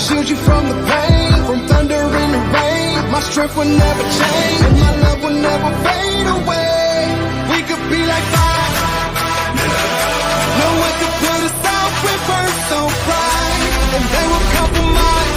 shield you from the pain, from thunder and the rain. My strength will never change, and my love will never fade away. We could be like fire. No one could put us out, we burn so bright, and they will compromise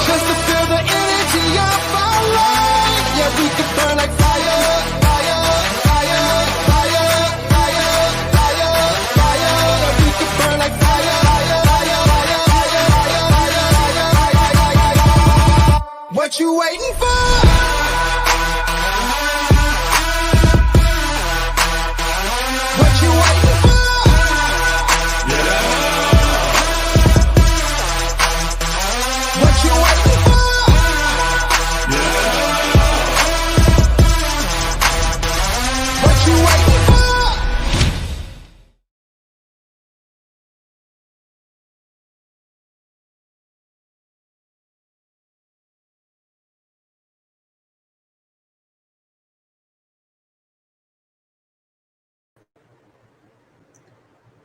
just to feel the energy of our light. Yeah, we could burn like fire, fire, fire, fire, fire, fire, fire. Yeah, we could burn like fire, fire, fire, fire, fire, fire, fire, fire, fire. What you waiting for? What you waiting for? What you waiting for? What you waiting for?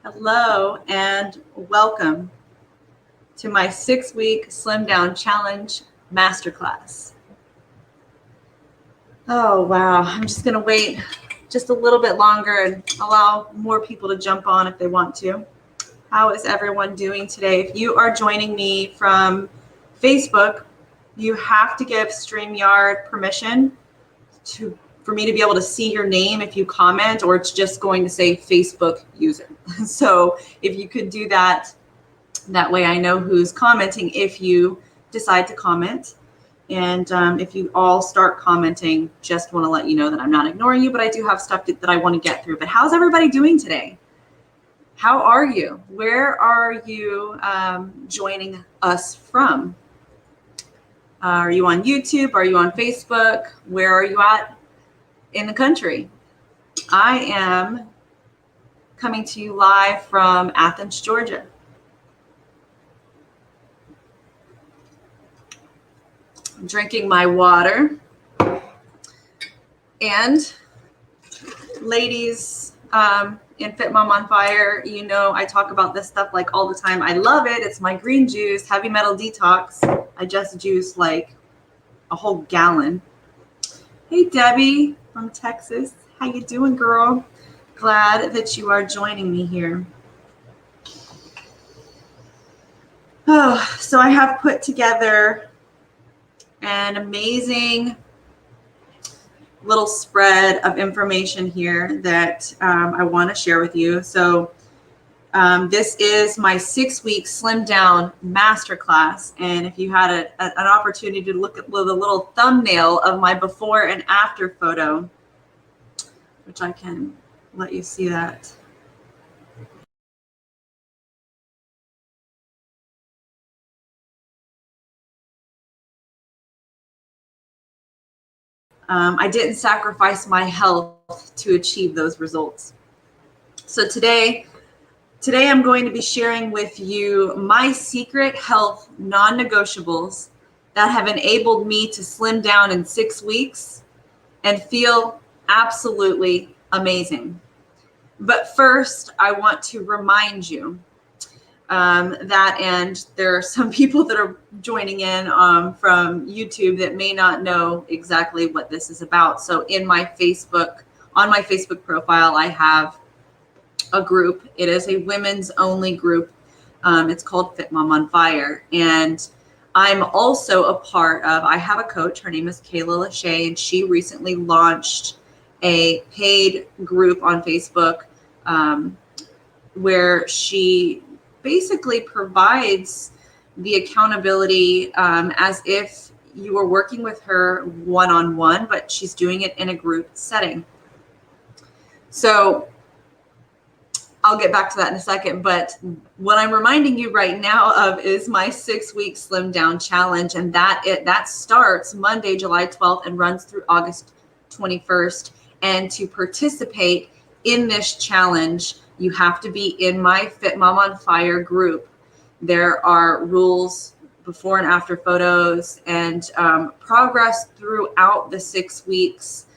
Hello and welcome to my 6-week Slim Down Challenge Masterclass. Oh, wow. I'm just going to wait just a little bit longer and allow more people to jump on if they want to. How is everyone doing today? If you are joining me from Facebook, you have to give StreamYard permission for me to be able to see your name if you comment, or it's just going to say Facebook user. So if you could do that, that way I know who's commenting if you decide to comment. And if you all start commenting, just want to let you know that I'm not ignoring you, but I do have stuff that I want to get through. But how's everybody doing today? How are you? Where are you joining us from? Are you on YouTube? Are you on Facebook? Where are you at in the country? I am coming to you live from Athens, Georgia. I'm drinking my water. And ladies in Fit Mom on Fire, you know I talk about this stuff like all the time. I love it. It's my green juice, heavy metal detox. I just juiced like a whole gallon. Hey, Debbie from Texas. How you doing, girl? Glad that you are joining me here. Oh, so I have put together an amazing little spread of information here that I want to share with you. So this is my 6-week Slim Down Masterclass. And if you had an opportunity to look at the little thumbnail of my before and after photo, which I can let you see that. I didn't sacrifice my health to achieve those results. So today I'm going to be sharing with you my secret health non-negotiables that have enabled me to slim down in 6 weeks and feel absolutely amazing. But first, I want to remind you that, and there are some people that are joining in from YouTube that may not know exactly what this is about. So on my Facebook profile, I have a group. It is a women's only group. It's called Fit Mom on Fire. And I'm also a part of, I have a coach, her name is Kayla Lachey, and she recently launched a paid group on Facebook where she basically provides the accountability as if you were working with her one-on-one, but she's doing it in a group setting. So I'll get back to that in a second, but what I'm reminding you right now of is my 6-week Slim Down Challenge, and that starts Monday, July 12th and runs through August 21st. And to participate in this challenge, you have to be in my Fit Mom on Fire group. There are rules, before and after photos, and progress throughout the 6 weeks,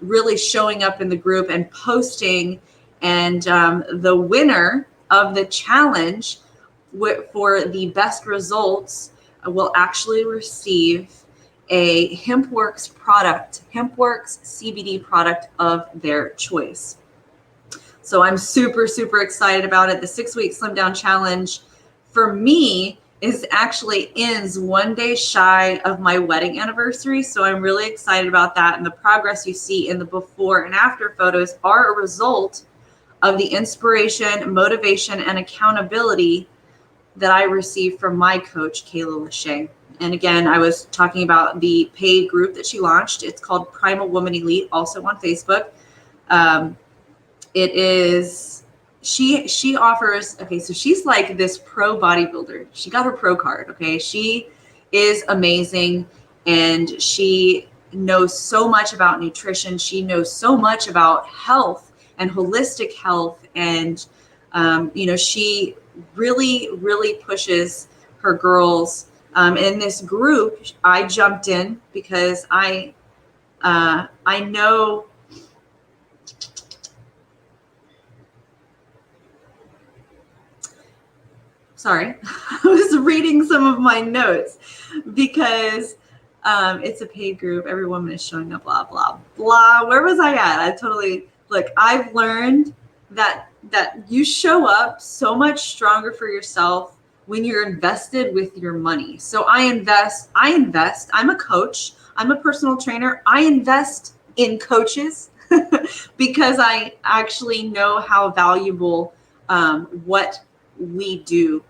really showing up in the group and posting. And the winner of the challenge for the best results will actually receive a HempWorks product, HempWorks CBD product of their choice. So I'm super, super excited about it. The 6-week Slim Down Challenge for me ends 1 day shy of my wedding anniversary. So I'm really excited about that. And the progress you see in the before and after photos are a result of the inspiration, motivation, and accountability that I received from my coach, Kayla Lachey. And again, I was talking about the paid group that she launched. It's called Primal Woman Elite, also on Facebook. It is, she offers, okay, so she's like this pro bodybuilder. She got her pro card, okay? She is amazing, and she knows so much about nutrition. She knows so much about health and holistic health. And, she really, really pushes her girls. In this group, I jumped in because I know, sorry, I was reading some of my notes because it's a paid group. Every woman is showing up, blah, blah, blah. Where was I at? I've learned that you show up so much stronger for yourself when you're invested with your money. So I invest. I'm a coach. I'm a personal trainer. I invest in coaches because I actually know how valuable what we do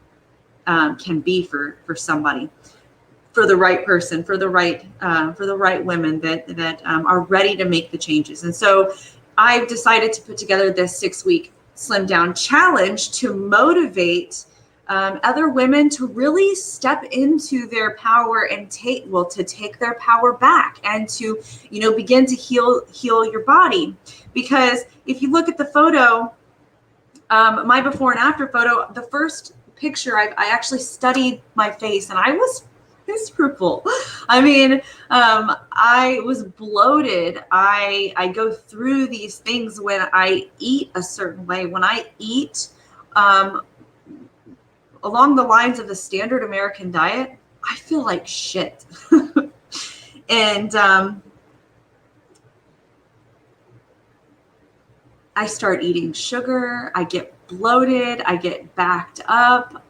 can be for somebody, for the right person, for the right women that are ready to make the changes. And so I've decided to put together this 6-week Slim Down Challenge to motivate other women to really step into their power and take their power back, and to begin to heal your body. Because if you look at the photo, my before and after photo, the first picture, I actually studied my face, and I was miserable. I mean, I was bloated. I go through these things when I eat a certain way. When I eat along the lines of the standard American diet, I feel like shit. And I start eating sugar. I get bloated. I get backed up.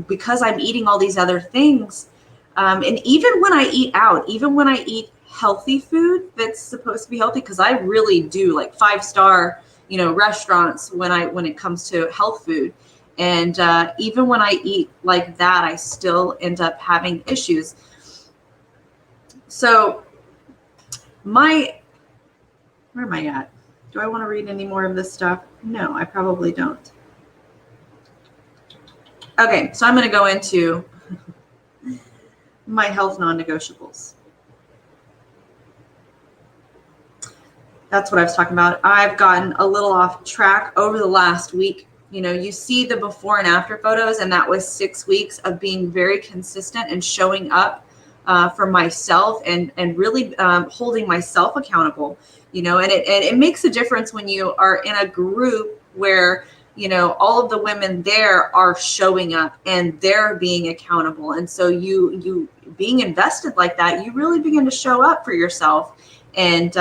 Because I'm eating all these other things. And even when I eat out, even when I eat healthy food that's supposed to be healthy, because I really do like 5-star, restaurants when it comes to health food. And even when I eat like that, I still end up having issues. So where am I at? Do I want to read any more of this stuff? No, I probably don't. Okay, so I'm going to go into my health non-negotiables. That's what I was talking about. I've gotten a little off track over the last week. You see the before and after photos, and that was 6 weeks of being very consistent and showing up for myself and really holding myself accountable. And it makes a difference when you are in a group where all of the women there are showing up and they're being accountable. And so you being invested like that, you really begin to show up for yourself. And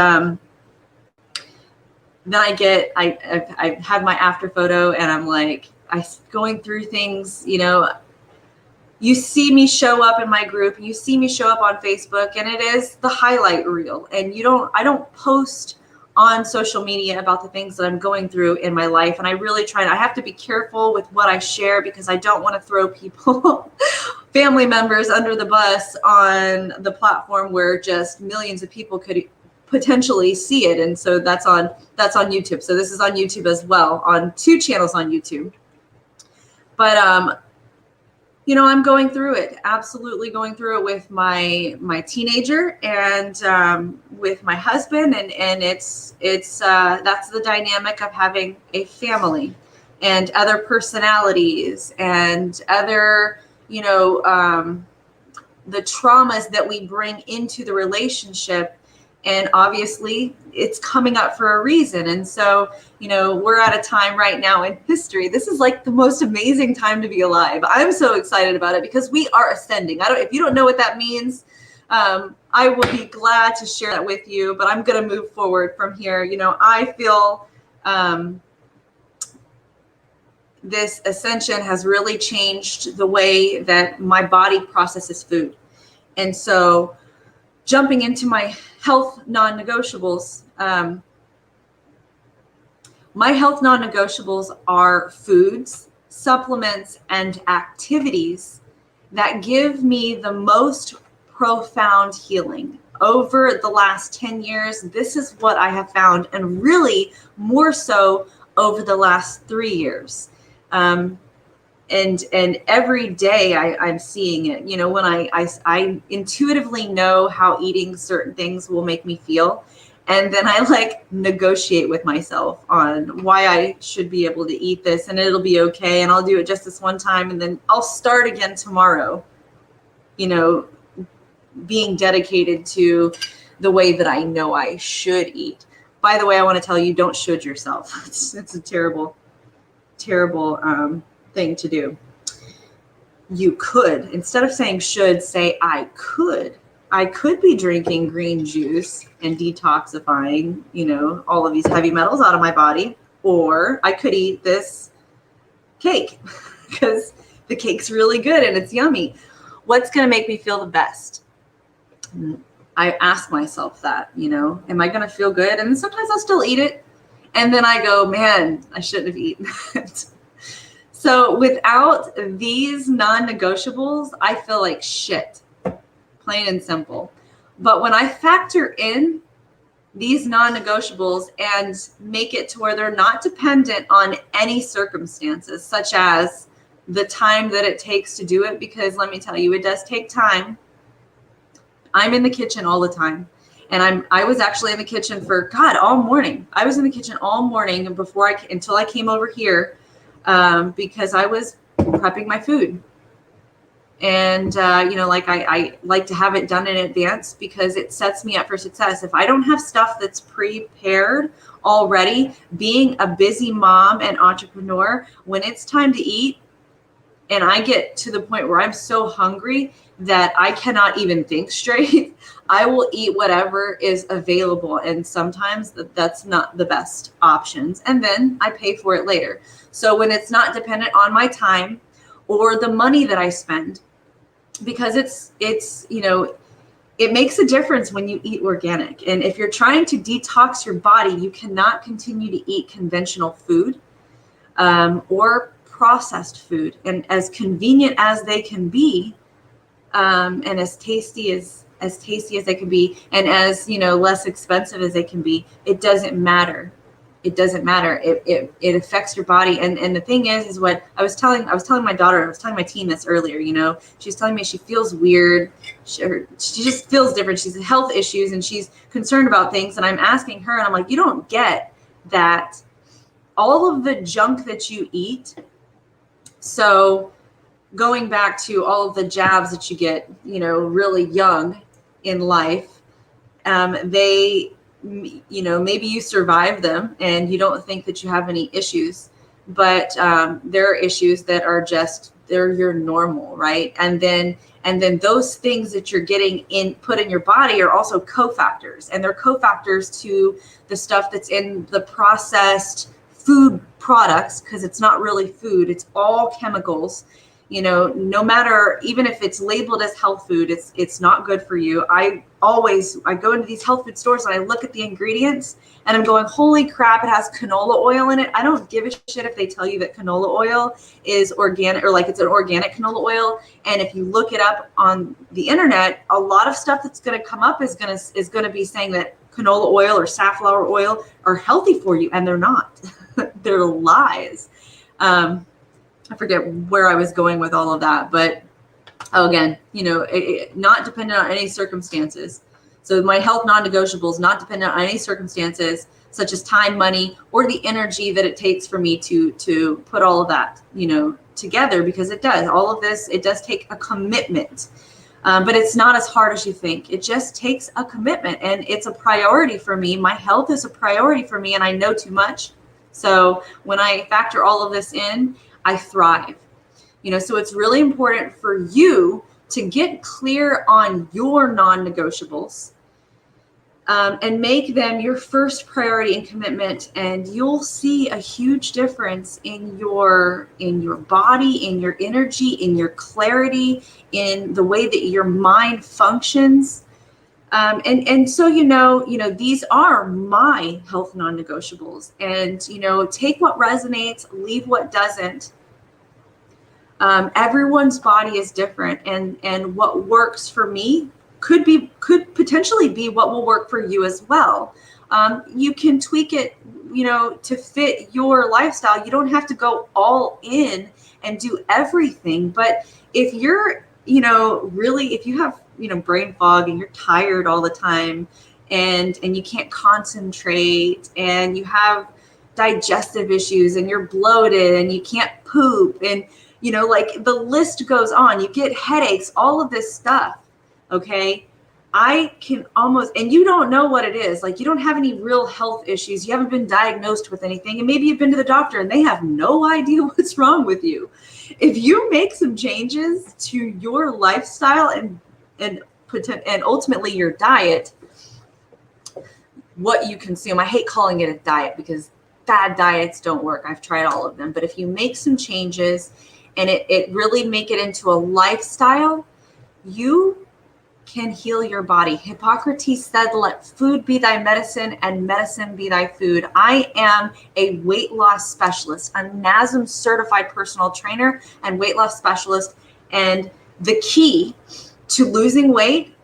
then I've had my after photo, and I'm like, going through things, you see me show up in my group, you see me show up on Facebook, and it is the highlight reel. And I don't post on social media about the things that I'm going through in my life. And I really I have to be careful with what I share, because I don't want to throw people, family members, under the bus on the platform where just millions of people could potentially see it. And so that's on YouTube. So this is on YouTube as well, on 2 channels on YouTube. But I'm going through it, absolutely going through it with my teenager and with my husband, and it's that's the dynamic of having a family and other personalities and other the traumas that we bring into the relationship. And obviously it's coming up for a reason. And so, we're at a time right now in history. This is like the most amazing time to be alive. I'm so excited about it because we are ascending. If you don't know what that means, I will be glad to share that with you, but I'm going to move forward from here. I feel this ascension has really changed the way that my body processes food. And so jumping into my health non-negotiables, my health non-negotiables are foods, supplements, and activities that give me the most profound healing. Over the last 10 years, this is what I have found, and really more so over the last 3 years. And every day I'm seeing it. When I intuitively know how eating certain things will make me feel. And then I negotiate with myself on why I should be able to eat this, and it'll be okay. And I'll do it just this one time, and then I'll start again tomorrow, being dedicated to the way that I know I should eat. By the way, I want to tell you, don't should yourself. It's a terrible, terrible thing to do. You could, instead of saying should, say I could. I could be drinking green juice and detoxifying, all of these heavy metals out of my body, or I could eat this cake because the cake's really good and it's yummy. What's going to make me feel the best? I ask myself that, am I going to feel good? And then sometimes I'll still eat it. And then I go, man, I shouldn't have eaten it. So without these non-negotiables, I feel like shit. Plain and simple. But when I factor in these non-negotiables and make it to where they're not dependent on any circumstances, such as the time that it takes to do it, because let me tell you, it does take time. I'm in the kitchen all the time. And I was actually in the kitchen for all morning. I was in the kitchen all morning until I came over here because I was prepping my food. And, I like to have it done in advance because it sets me up for success. If I don't have stuff that's prepared already, being a busy mom and entrepreneur, when it's time to eat and I get to the point where I'm so hungry that I cannot even think straight, I will eat whatever is available. And sometimes that's not the best options. And then I pay for it later. So when it's not dependent on my time or the money that I spend, because it makes a difference when you eat organic. And if you're trying to detox your body, you cannot continue to eat conventional food or processed food. And as convenient as they can be, and as tasty as they can be, and as less expensive as they can be, it doesn't matter. It doesn't matter. It affects your body. And the thing is what I was telling my daughter, I was telling my teen this earlier, she's telling me she feels weird. She just feels different. She's health issues and she's concerned about things. And I'm asking her, and I'm like, you don't get that all of the junk that you eat. So going back to all of the jabs that you get, really young in life, maybe you survive them and you don't think that you have any issues, but there are issues that are they're your normal, right? And then those things that you're getting put in your body are also cofactors, and they're cofactors to the stuff that's in the processed food products, because it's not really food, it's all chemicals. No matter, even if it's labeled as health food, it's not good for you. I go into these health food stores and I look at the ingredients and I'm going, holy crap, it has canola oil in it. I don't give a shit if they tell you that canola oil is organic, or it's an organic canola oil. And if you look it up on the internet, a lot of stuff that's going to come up is going to be saying that canola oil or safflower oil are healthy for you, and they're not. They're lies. I forget where I was going with all of that, but again, not dependent on any circumstances. So my health non-negotiables, not dependent on any circumstances, such as time, money, or the energy that it takes for me to put all of that, together, because it does. All of this, it does take a commitment. But it's not as hard as you think. It just takes a commitment, and it's a priority for me. My health is a priority for me, and I know too much. So when I factor all of this in, I thrive. So it's really important for you to get clear on your non-negotiables, and make them your first priority and commitment, and you'll see a huge difference in your body, in your energy, in your clarity, in the way that your mind functions. And so these are my health non-negotiables, and take what resonates, leave what doesn't. Everyone's body is different, and what works for me could potentially be what will work for you as well. You can tweak it, to fit your lifestyle. You don't have to go all in and do everything. But if you're, if you have, brain fog, and you're tired all the time, and you can't concentrate, and you have digestive issues, and you're bloated, and you can't poop, and like the list goes on, you get headaches, all of this stuff. Okay. I can almost, and you don't know what it is. Like, you don't have any real health issues. You haven't been diagnosed with anything. And maybe you've been to the doctor and they have no idea what's wrong with you. If you make some changes to your lifestyle and ultimately your diet, what you consume, I hate calling it a diet because bad diets don't work. I've tried all of them. But if you make some changes and it really make it into a lifestyle, you can heal your body. Hippocrates said, let food be thy medicine and medicine be thy food. I am a weight loss specialist, a NASM certified personal trainer and weight loss specialist. And the key to losing weight,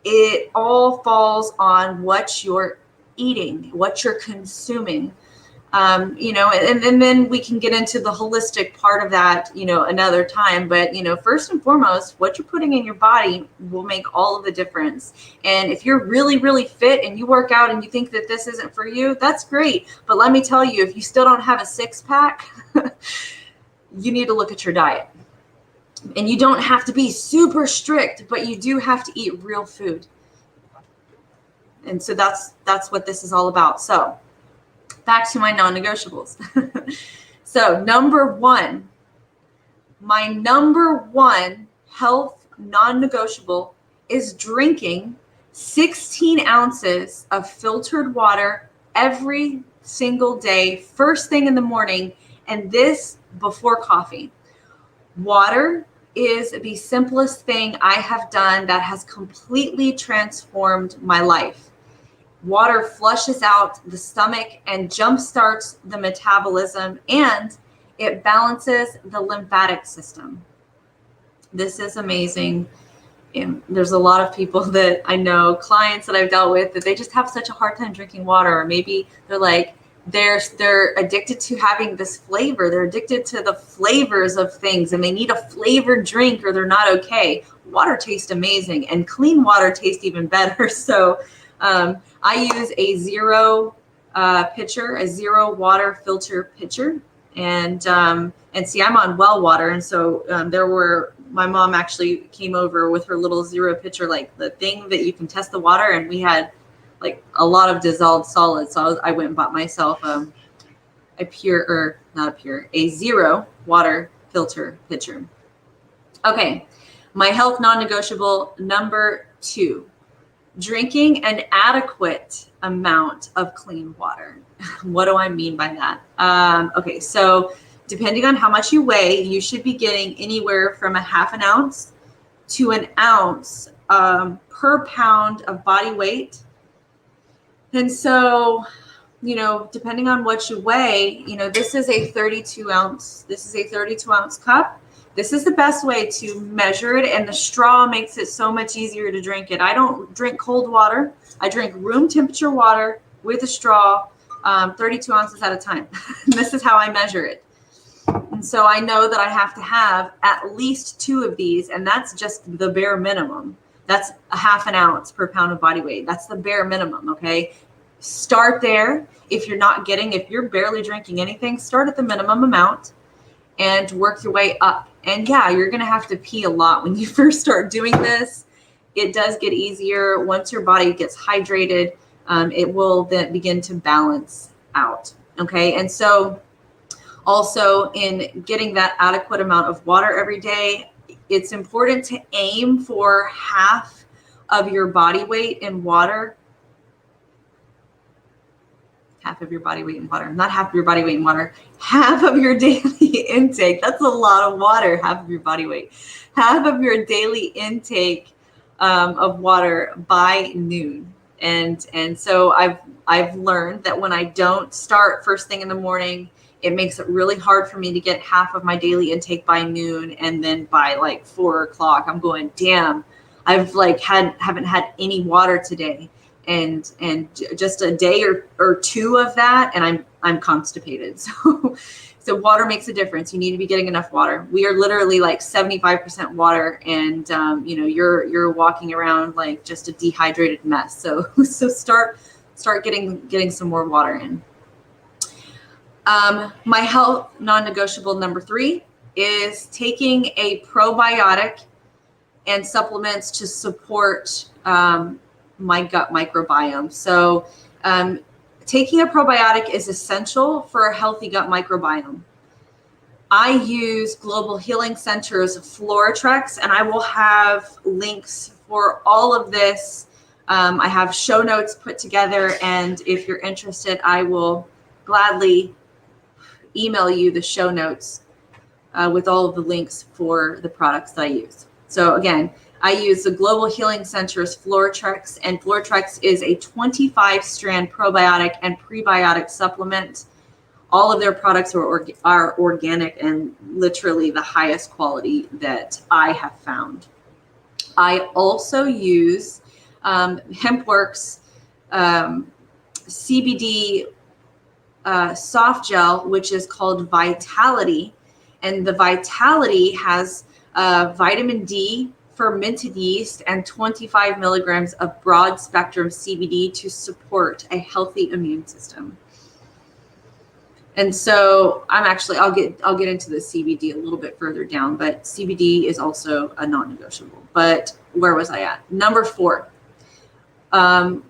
it all falls on what you're eating, what you're consuming. And then we can get into the holistic part of that, another time. But, first and foremost, what you're putting in your body will make all of the difference. And if you're really, really fit and you work out and you think that this isn't for you, that's great. But let me tell you, if you still don't have a six-pack, you need to look at your diet. And you don't have to be super strict, but you do have to eat real food. And so that's what this is all about. So back to my non-negotiables. So my number one health non-negotiable is drinking 16 ounces of filtered water every single day, first thing in the morning, and this before coffee. Water is the simplest thing I have done that has completely transformed my life. Water flushes out the stomach and jumpstarts the metabolism, and it balances the lymphatic system. This is amazing. And there's a lot of people that I know, clients that I've dealt with, that they just have such a hard time drinking water, or maybe they're addicted to having this flavor. They're addicted to the flavors of things, and they need a flavored drink or they're not okay. Water tastes amazing, and clean water tastes even better. So I use a zero water filter pitcher, and see, I'm on well water, and so my mom actually came over with her little zero pitcher, like the thing that you can test the water, and we had like a lot of dissolved solids. So I went and bought myself a zero water filter pitcher. Okay, my health non-negotiable number 2. Drinking an adequate amount of clean water. What do I mean by that? Okay, so depending on how much you weigh, you should be getting anywhere from a half an ounce to an ounce per pound of body weight. And so, depending on what you weigh, this is a 32 ounce cup. This is the best way to measure it, and the straw makes it so much easier to drink it. I don't drink cold water. I drink room temperature water with a straw, 32 ounces at a time. This is how I measure it. And so I know that I have to have at least 2 of these, and that's just the bare minimum. That's a half an ounce per pound of body weight. That's the bare minimum, okay? Start there. If you're barely drinking anything, start at the minimum amount and work your way up. And yeah, you're going to have to pee a lot when you first start doing this. It does get easier once your body gets hydrated. It will then begin to balance out. Okay. And so also in getting that adequate amount of water every day, it's important to aim for half of your body weight in water. Half of your body weight in water, not half of your body weight in water, half of your daily intake. That's a lot of water, half of your body weight. Half of your daily intake of water by noon. And so I've learned that when I don't start first thing in the morning, it makes it really hard for me to get half of my daily intake by noon. And then by like 4 o'clock, I'm going, damn, I've like haven't had any water today. And just a day or two of that, and I'm constipated. So water makes a difference. You need to be getting enough water. We are literally like 75% water, and you're walking around like just a dehydrated mess. So start getting some more water in. My health non-negotiable number 3 is taking a probiotic and supplements to support my gut microbiome. So taking a probiotic is essential for a healthy gut microbiome. I use Global Healing Center's Floratrex, and I will have links for all of this. I have show notes put together, and if you're interested, I will gladly email you the show notes with all of the links for the products that I use. So again, I use the Global Healing Center's Floratrex, and Floratrex is a 25-strand probiotic and prebiotic supplement. All of their products are organic and literally the highest quality that I have found. I also use HempWorks CBD soft gel, which is called Vitality. And the Vitality has vitamin D, fermented yeast, and 25 milligrams of broad spectrum CBD to support a healthy immune system. And so I'll get into the CBD a little bit further down, but CBD is also a non-negotiable. But where was I at? Number 4. Another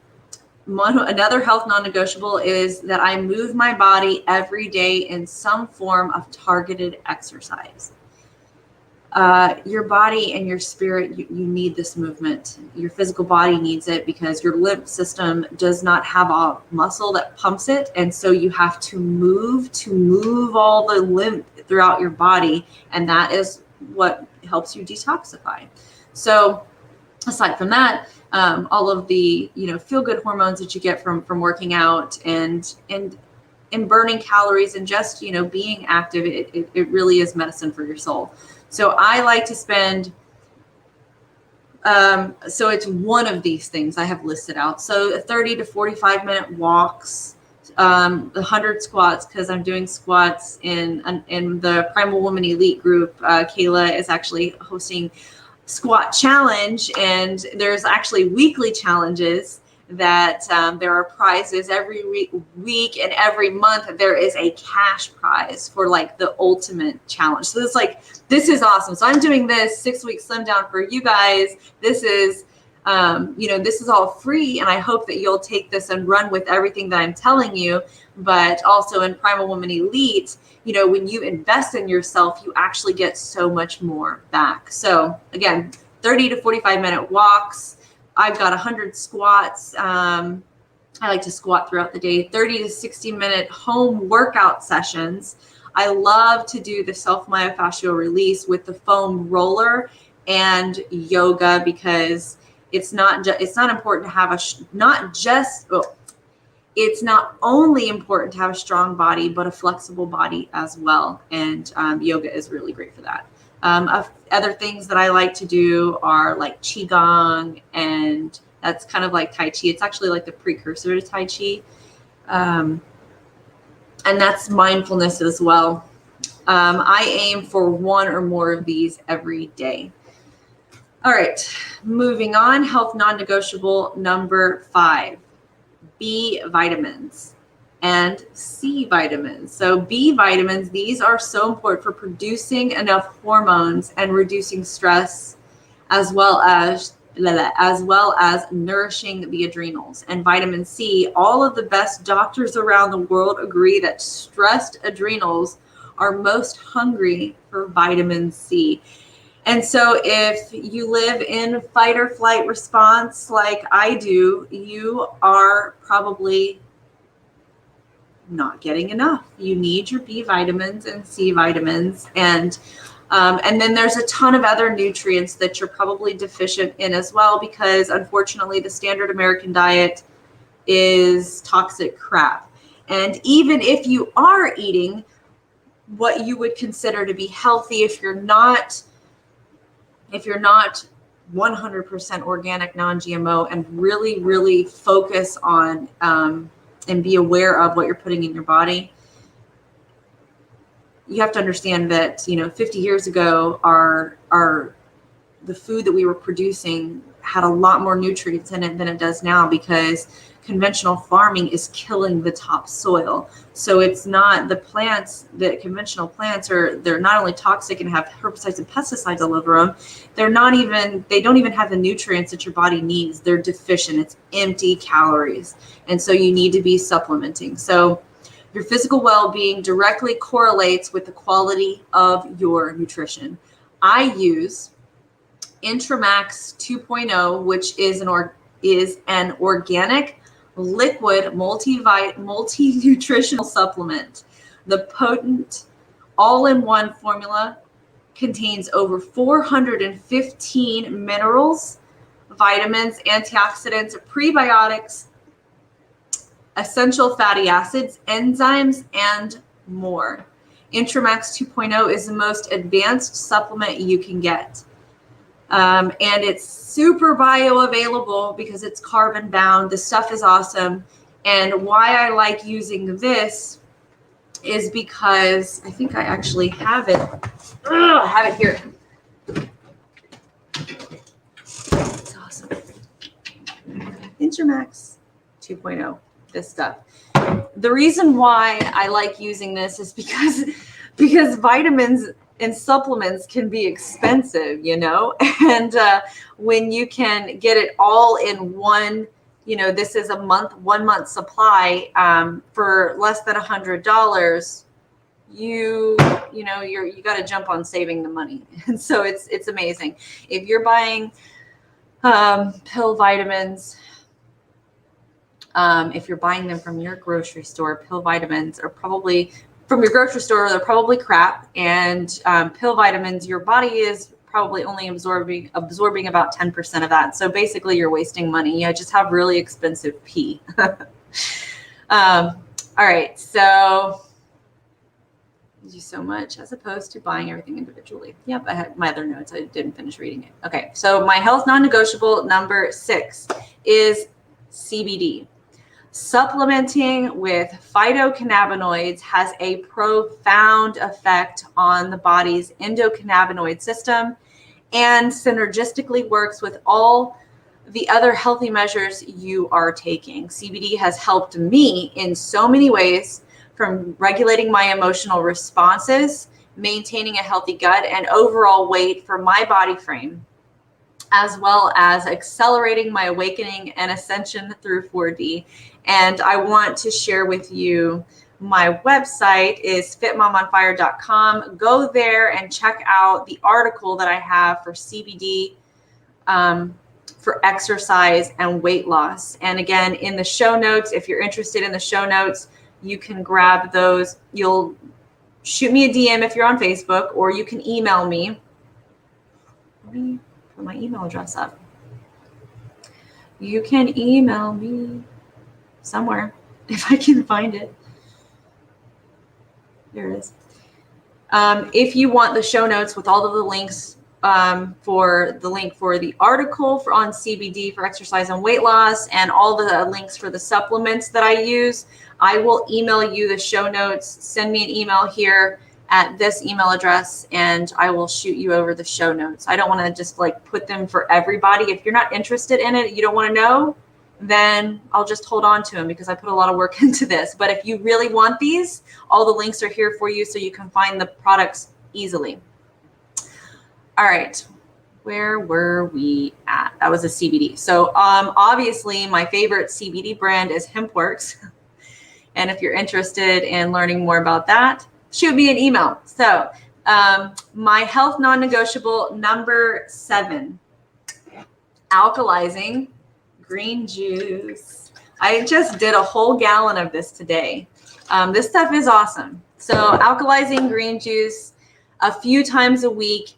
health non-negotiable is that I move my body every day in some form of targeted exercise. Your body and your spirit, you need this movement. Your physical body needs it because your lymph system does not have a muscle that pumps it. And so you have to move all the lymph throughout your body. And that is what helps you detoxify. So aside from that, all of the, feel good hormones that you get from working out and burning calories and just, being active, it really is medicine for your soul. So I like to spend, so it's one of these things I have listed out. So 30 to 45 minute walks, 100 squats, because I'm doing squats in the Primal Woman Elite group. Kayla is actually hosting squat challenge, and there's actually weekly challenges that there are prizes every week, and every month there is a cash prize for like the ultimate challenge. So this is awesome. So I'm doing this 6-week slim down for you guys. This is this is all free, and I hope that you'll take this and run with everything that I'm telling you. But also in Primal Woman Elite, when you invest in yourself, you actually get so much more back. So again, 30 to 45 minute walks. I've got 100 squats. I like to squat throughout the day, 30 to 60 minute home workout sessions. I love to do the self-myofascial release with the foam roller and yoga, because it's not important to have it's not only important to have a strong body, but a flexible body as well. And yoga is really great for that. Other things that I like to do are like Qigong, and that's kind of like Tai Chi. It's actually like the precursor to Tai Chi. And that's mindfulness as well. I aim for one or more of these every day. All right, moving on. Health non-negotiable number 5, B vitamins. and C vitamins. So B vitamins, these are so important for producing enough hormones and reducing stress, as well as nourishing the adrenals. And vitamin C, all of the best doctors around the world agree that stressed adrenals are most hungry for vitamin C. And so if you live in fight or flight response like I do, you are probably not getting enough. You need your B vitamins and C vitamins, and then there's a ton of other nutrients that you're probably deficient in as well, because unfortunately the standard American diet is toxic crap. And even if you are eating what you would consider to be healthy, if you're not 100% organic, non-GMO, and really focus on and be aware of what you're putting in your body, you have to understand that 50 years ago, the food that we were producing had a lot more nutrients in it than it does now, because conventional farming is killing the topsoil. So it's not the conventional plants they're not only toxic and have herbicides and pesticides all over them, they don't even have the nutrients that your body needs. They're deficient. It's empty calories. And so you need to be supplementing. So your physical well-being directly correlates with the quality of your nutrition. I use Intramax 2.0, which is an organic liquid multi-nutritional supplement. The potent all-in-one formula contains over 415 minerals, vitamins, antioxidants, prebiotics, essential fatty acids, enzymes, and more. Intramax 2.0 is the most advanced supplement you can get. And it's super bioavailable because it's carbon bound. The stuff is awesome. And why I like using this is because I think I actually have it. I have it here. It's awesome. Intramax 2.0, this stuff. The reason why I like using this is because vitamins and supplements can be expensive, and when you can get it all in one, this is 1 month supply for less than $100, you got to jump on saving the money. And so it's amazing. If you're buying pill vitamins, if you're buying them from your grocery store, pill vitamins are probably from your grocery store, they're probably crap. And pill vitamins, your body is probably only absorbing about 10% of that. So basically you're wasting money. You just have really expensive pee. All right. So thank you so much, as opposed to buying everything individually. Yep. I had my other notes. I didn't finish reading it. Okay. So my health non-negotiable number 6 is CBD. Supplementing with phytocannabinoids has a profound effect on the body's endocannabinoid system and synergistically works with all the other healthy measures you are taking. CBD has helped me in so many ways, from regulating my emotional responses, maintaining a healthy gut and overall weight for my body frame, as well as accelerating my awakening and ascension through 4D. And I want to share with you, my website is fitmomonfire.com. Go there and check out the article that I have for CBD, for exercise and weight loss. And again, in the show notes, if you're interested in the show notes, you can grab those. You'll shoot me a DM if you're on Facebook, or you can email me. Let me put my email address up. You can email me somewhere if I can find it. There it is. If you want the show notes with all of the links, for the link for the article on CBD for exercise and weight loss, and all the links for the supplements that I use, I will email you the show notes. Send me an email here at this email address, and I will shoot you over the show notes. I don't want to just put them for everybody. If you're not interested in it, you don't want to know, then I'll just hold on to them because I put a lot of work into this. But if you really want these, all the links are here for you so you can find the products easily. All right. Where were we at? That was a CBD. So obviously my favorite CBD brand is HempWorks. And if you're interested in learning more about that, shoot me an email. So my health non-negotiable number 7, alkalizing green juice. I just did a whole gallon of this today. This stuff is awesome. So alkalizing green juice a few times a week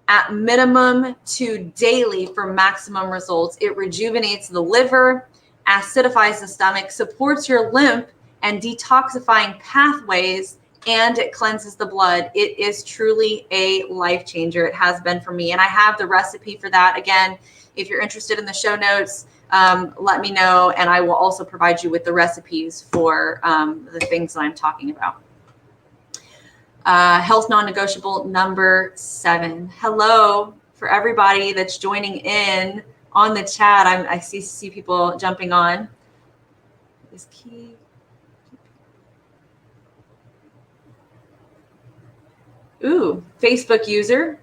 at minimum to daily for maximum results. It rejuvenates the liver, acidifies the stomach, supports your lymph and detoxifying pathways, and it cleanses the blood. It is truly a life changer. It has been for me. And I have the recipe for that. Again, if you're interested in the show notes, let me know. And I will also provide you with the recipes for the things that I'm talking about. Health non-negotiable number 7. Hello for everybody that's joining in on the chat. I see people jumping on. Is key. Ooh, Facebook user.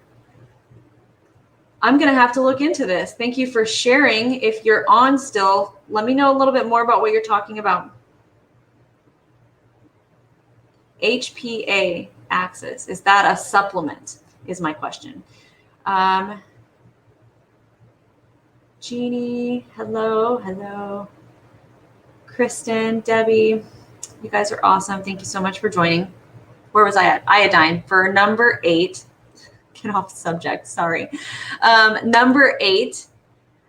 I'm going to have to look into this. Thank you for sharing. If you're on still, let me know a little bit more about what you're talking about. HPA axis. Is that a supplement? Is my question. Jeannie, hello. Kristen, Debbie, you guys are awesome. Thank you so much for joining. Where was I at? Iodine for number 8. Get off subject, sorry. Number 8,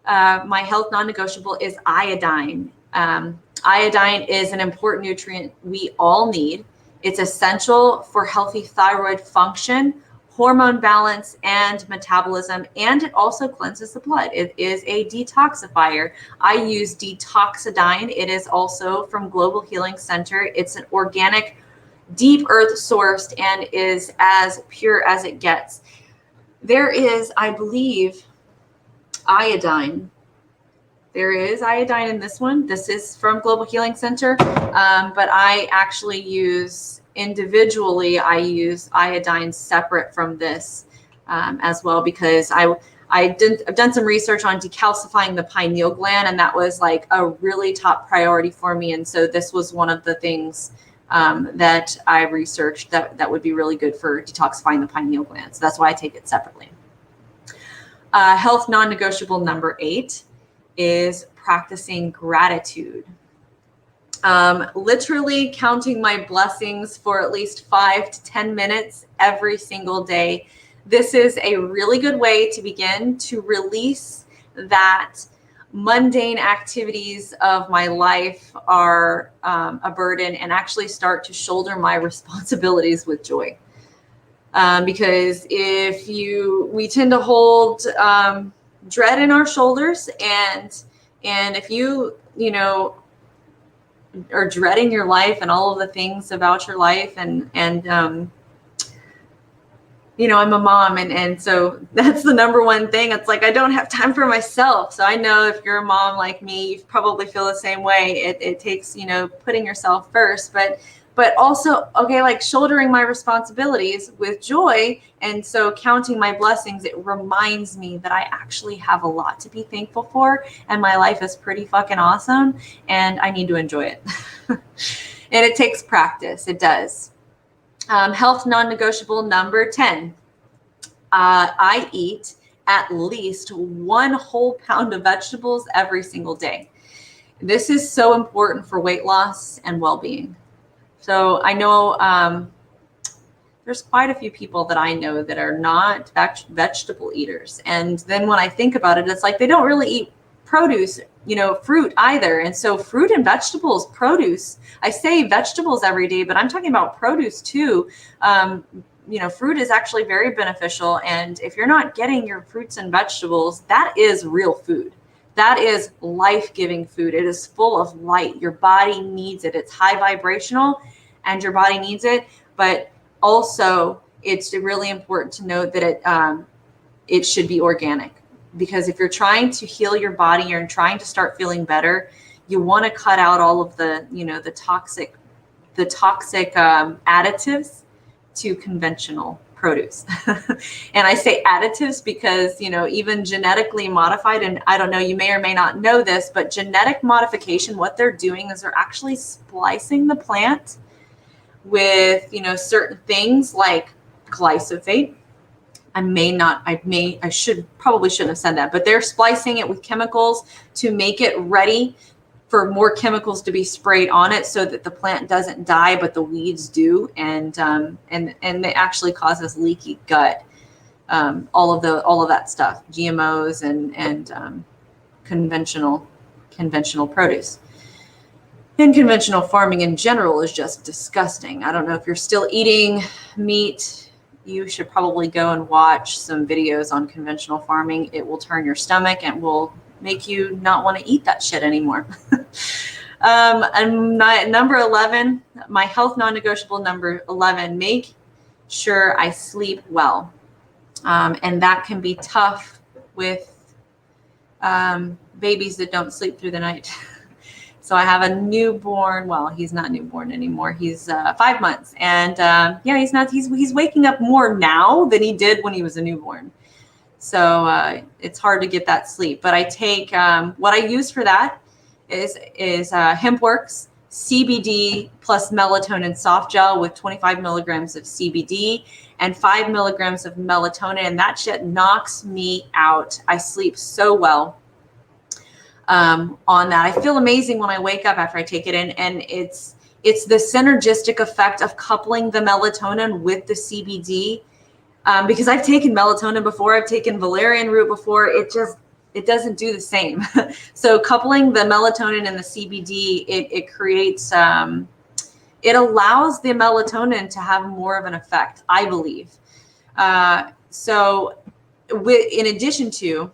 my health non-negotiable is iodine. Iodine is an important nutrient we all need. It's essential for healthy thyroid function, hormone balance, and metabolism, and it also cleanses the blood. It is a detoxifier. I use Detoxidine. It is also from Global Healing Center. It's an organic, deep earth sourced and is as pure as it gets. There is, I believe, iodine. There is iodine in this one. This is from Global Healing Center, but I actually use individually. I use iodine separate from this as well because I've done some research on decalcifying the pineal gland, and that was like a really top priority for me. And so this was one of the things that I researched that would be really good for detoxifying the pineal gland. So that's why I take it separately. Health non-negotiable number 8 is practicing gratitude. Literally counting my blessings for at least 5 to 10 minutes every single day. This is a really good way to begin to release that mundane activities of my life are a burden and actually start to shoulder my responsibilities with joy. Because we tend to hold dread in our shoulders, and if you are dreading your life and all of the things about your life, and I'm a mom, and so that's the number one thing. It's like I don't have time for myself. So I know if you're a mom like me, you probably feel the same way. It takes putting yourself first, but also, okay, like shouldering my responsibilities with joy. And so counting my blessings, it reminds me that I actually have a lot to be thankful for. And my life is pretty fucking awesome. And I need to enjoy it. And it takes practice. It does. Health non-negotiable number 10. I eat at least 1 whole pound of vegetables every single day. This is so important for weight loss and well-being. So I know there's quite a few people that I know that are not vegetable eaters. And then when I think about it, it's like they don't really eat produce, fruit either. And so fruit and vegetables, produce, I say vegetables every day, but I'm talking about produce too. Fruit is actually very beneficial. And if you're not getting your fruits and vegetables, that is real food. That is life-giving food. It is full of light. Your body needs it. It's high vibrational and your body needs it. But also it's really important to note that it should be organic. Because if you're trying to heal your body, you're trying to start feeling better, you want to cut out all of the, the toxic additives to conventional produce. And I say additives because, even genetically modified, and I don't know, you may or may not know this, but genetic modification, what they're doing is they're actually splicing the plant with, certain things like glyphosate. I shouldn't have said that, but they're splicing it with chemicals to make it ready for more chemicals to be sprayed on it so that the plant doesn't die, but the weeds do. And it actually causes leaky gut. All of that stuff, GMOs and conventional produce. And conventional farming in general is just disgusting. I don't know if you're still eating meat. You should probably go and watch some videos on conventional farming. It will turn your stomach and will make you not want to eat that shit anymore. And number 11, my health non-negotiable number 11, make sure I sleep well. And that can be tough with babies that don't sleep through the night. So I have a newborn. Well, he's not newborn anymore. He's 5 months, and he's waking up more now than he did when he was a newborn. So it's hard to get that sleep. But I take what I use for that is HempWorks CBD plus melatonin soft gel with 25 milligrams of CBD and 5 milligrams of melatonin, and that shit knocks me out. I sleep so well on that. I feel amazing when I wake up after I take it in, and it's the synergistic effect of coupling the melatonin with the CBD. Because I've taken melatonin before, I've taken valerian root before, it doesn't do the same. So coupling the melatonin and the CBD, it creates, it allows the melatonin to have more of an effect, I believe. So in addition to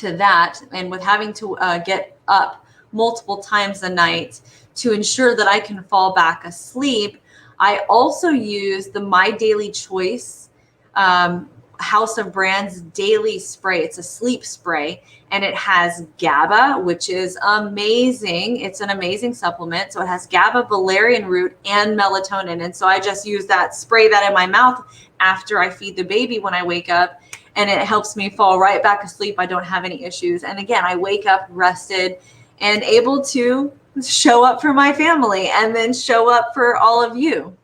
that, and with having to get up multiple times a night to ensure that I can fall back asleep, I also use the My Daily Choice House of Brands daily spray. It's a sleep spray, and it has GABA, which is amazing. It's an amazing supplement. So it has GABA, valerian root, and melatonin. And so I just use that, spray that in my mouth after I feed the baby when I wake up, and it helps me fall right back asleep. I don't have any issues. And again, I wake up rested and able to show up for my family and then show up for all of you.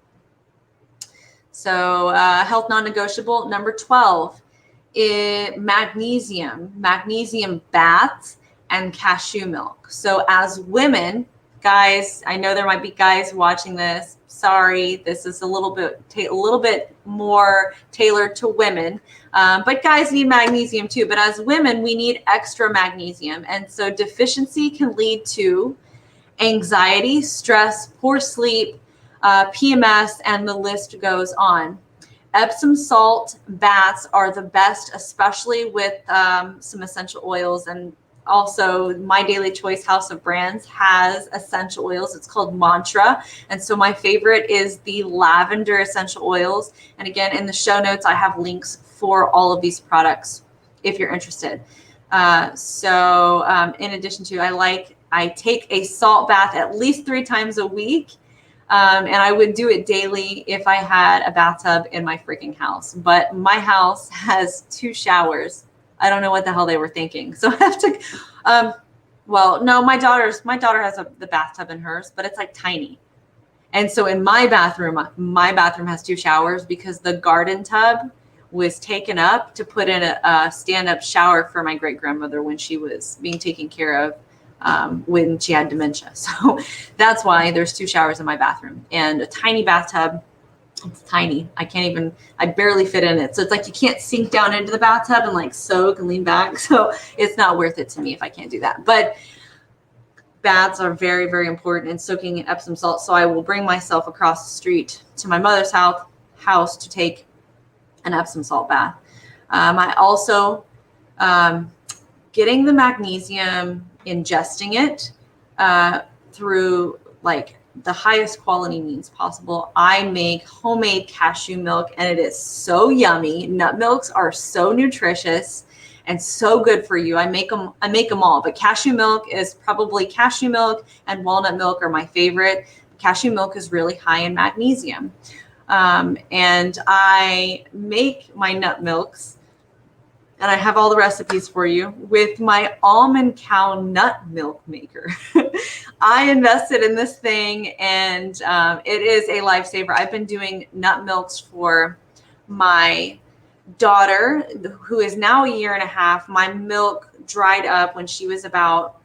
So health non-negotiable number 12 is magnesium baths and cashew milk. So as women, guys, I know there might be guys watching this. Sorry, this is a little bit more tailored to women, but guys need magnesium too. But as women, we need extra magnesium, and so deficiency can lead to anxiety, stress, poor sleep, PMS, and the list goes on. Epsom salt baths are the best, especially with some essential oils. And also My Daily Choice House of Brands has essential oils. It's called Mantra. And so my favorite is the lavender essential oils. And again, in the show notes, I have links for all of these products if you're interested. So in addition to, I take a salt bath at least 3 times a week. And I would do it daily if I had a bathtub in my freaking house. But my house has 2 showers. I don't know what the hell they were thinking. So I have to, well, no, my daughter has the bathtub in hers, but it's like tiny. And so in my bathroom has 2 showers because the garden tub was taken up to put in a stand-up shower for my great-grandmother when she was being taken care of when she had dementia. So that's why there's 2 showers in my bathroom and a tiny bathtub. It's tiny. I barely fit in it. So it's like you can't sink down into the bathtub and like soak and lean back. So it's not worth it to me if I can't do that. But baths are very, very important, and soaking in Epsom salt. So I will bring myself across the street to my mother's house to take an Epsom salt bath. I also, getting the magnesium, ingesting it through like the highest quality means possible. I make homemade cashew milk, and it is so yummy. Nut milks are so nutritious and so good for you. I make them all, but cashew milk is probably cashew milk and walnut milk are my favorite. Cashew milk is really high in magnesium. And I make my nut milks, and I have all the recipes for you, with my almond cow nut milk maker. I invested in this thing, and it is a lifesaver. I've been doing nut milks for my daughter, who is now 1.5 years. My milk dried up when she was about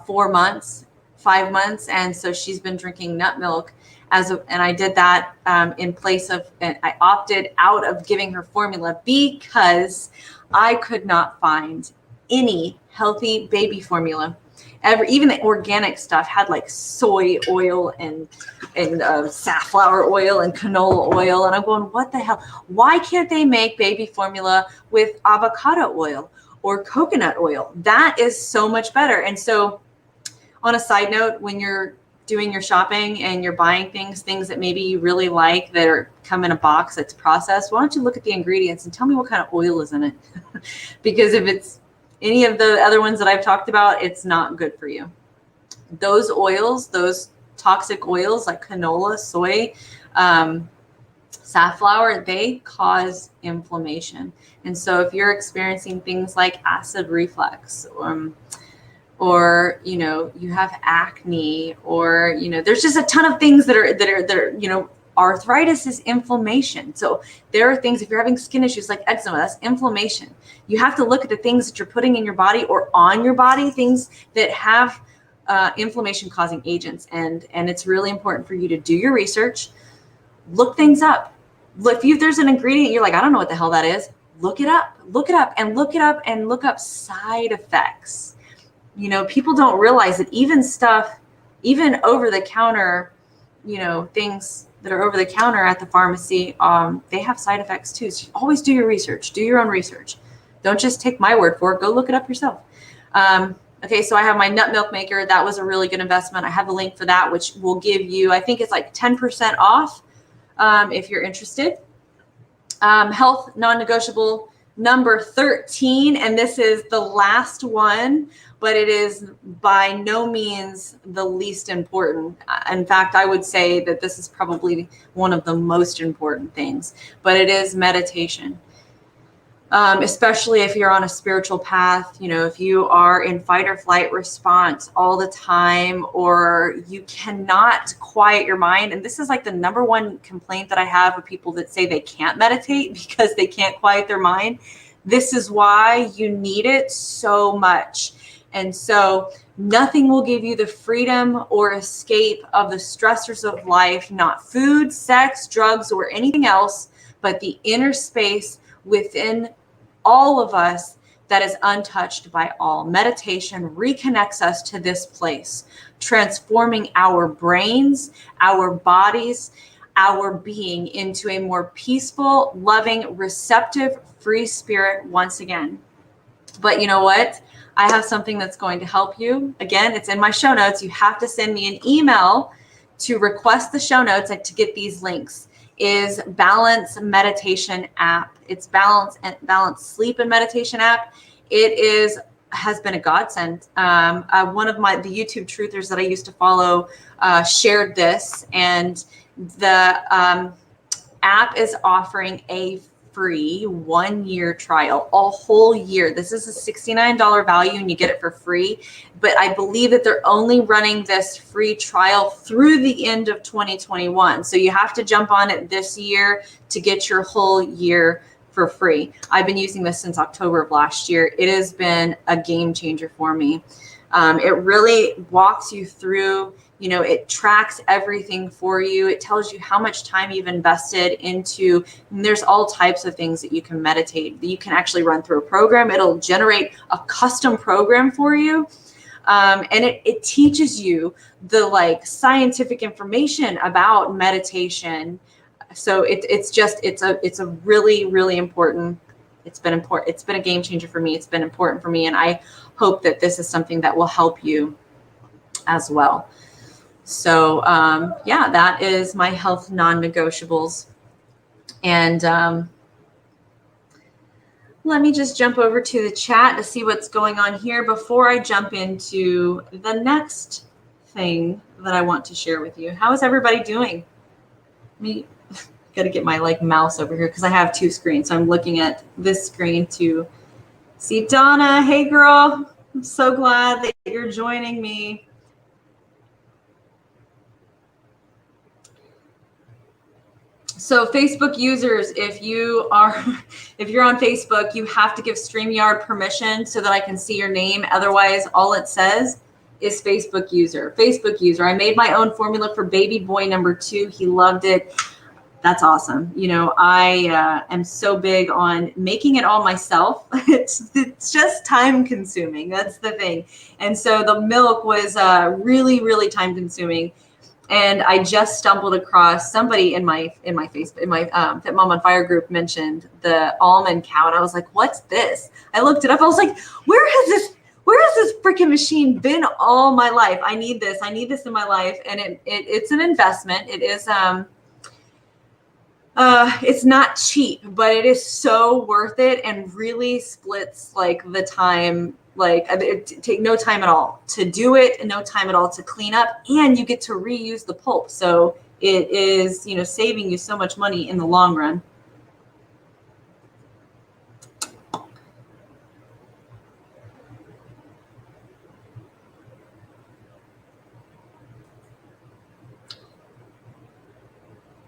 4 months, 5 months. And so she's been drinking nut milk and I did that in place of, and I opted out of giving her formula because I could not find any healthy baby formula. Even the organic stuff had like soy oil and safflower oil and canola oil. And I'm going, what the hell? Why can't they make baby formula with avocado oil or coconut oil? That is so much better. And so on a side note, when you're doing your shopping and you're buying things that maybe you really like that come in a box that's processed, why don't you look at the ingredients and tell me what kind of oil is in it? Because if it's any of the other ones that I've talked about, it's not good for you. Those oils, those toxic oils like canola, soy, safflower, they cause inflammation. And so if you're experiencing things like acid reflux, or you have acne, or there's just a ton of things that are arthritis is inflammation. So there are things, if you're having skin issues like eczema, that's inflammation. You have to look at the things that you're putting in your body or on your body, things that have inflammation causing agents. And it's really important for you to do your research, look things up. If there's an ingredient you're like, I don't know what the hell that is, look it up and look up side effects. People don't realize that even over the counter, things that are over the counter at the pharmacy, they have side effects too. So always do your research, do your own research. Don't just take my word for it, go look it up yourself. Okay, so I have my nut milk maker. That was a really good investment. I have the link for that, which will give you, I think it's like 10% off if you're interested. Health non-negotiable number 13, and this is the last one, but it is by no means the least important. In fact, I would say that this is probably one of the most important things, but it is meditation. Especially if you're on a spiritual path, if you are in fight or flight response all the time, or you cannot quiet your mind. And this is like the number one complaint that I have of people that say they can't meditate because they can't quiet their mind. This is why you need it so much. And so nothing will give you the freedom or escape of the stressors of life, not food, sex, drugs, or anything else, but the inner space within all of us that is untouched by all. Meditation reconnects us to this place, transforming our brains, our bodies, our being into a more peaceful, loving, receptive, free spirit once again. But you know what? I have something that's going to help you. Again, it's in my show notes. You have to send me an email to request the show notes and to get these links. Is Balance Meditation app. It's Balance Sleep and Meditation app. It has been a godsend. One of the YouTube truthers that I used to follow shared this, and the app is offering a free 1-year trial, a whole year. This is a $69 value and you get it for free. But I believe that they're only running this free trial through the end of 2021. So you have to jump on it this year to get your whole year for free. I've been using this since October of last year. It has been a game changer for me. It really walks you through, it tracks everything for you. It tells you how much time you've invested into, and there's all types of things that you can meditate. You can actually run through a program. It'll generate a custom program for you. And it teaches you the scientific information about meditation. So it's a really, really important. It's been important. It's been a game changer for me. It's been important for me. And I hope that this is something that will help you as well. So yeah, that is my health non-negotiables. And let me just jump over to the chat to see what's going on here before I jump into the next thing that I want to share with you. How is everybody doing? Me, got to get my mouse over here because I have two screens. So I'm looking at this screen to see Donna. Hey girl, I'm so glad that you're joining me. So Facebook users, if you're on Facebook, you have to give StreamYard permission so that I can see your name. Otherwise, all it says is Facebook user. Facebook user. I made my own formula for baby boy number 2. He loved it. That's awesome. You know, I am so big on making it all myself. It's just time consuming. That's the thing. And so the milk was really, really time consuming. And I just stumbled across somebody in my Facebook, in my Fit Mom on Fire group mentioned the almond cow. And I was like, what's this? I looked it up. I was like, where has this freaking machine been all my life? I need this in my life. And it's an investment. It is, it's not cheap, but it is so worth it and really splits the time. It take no time at all to do it, no time at all to clean up, and you get to reuse the pulp. So it is, saving you so much money in the long run.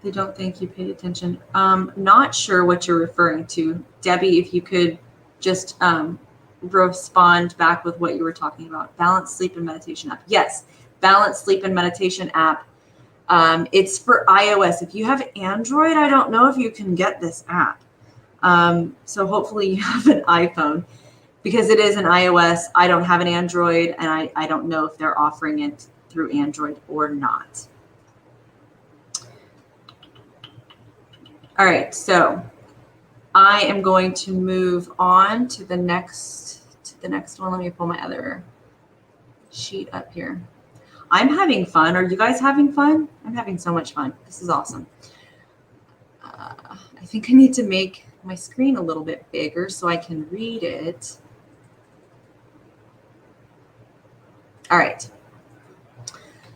They don't think you paid attention. Not sure what you're referring to. Debbie, if you could just respond back with what you were talking about. Balanced Sleep and Meditation app. Yes, Balanced Sleep and Meditation app. It's for iOS. If you have Android, I don't know if you can get this app. So hopefully you have an iPhone because it is an iOS. I don't have an Android, and I don't know if they're offering it through Android or not. All right, so I am going to move on to the next one. Let me pull my other sheet up here. I'm having fun. Are you guys having fun? I'm having so much fun. This is awesome. I think I need to make my screen a little bit bigger so I can read it. All right.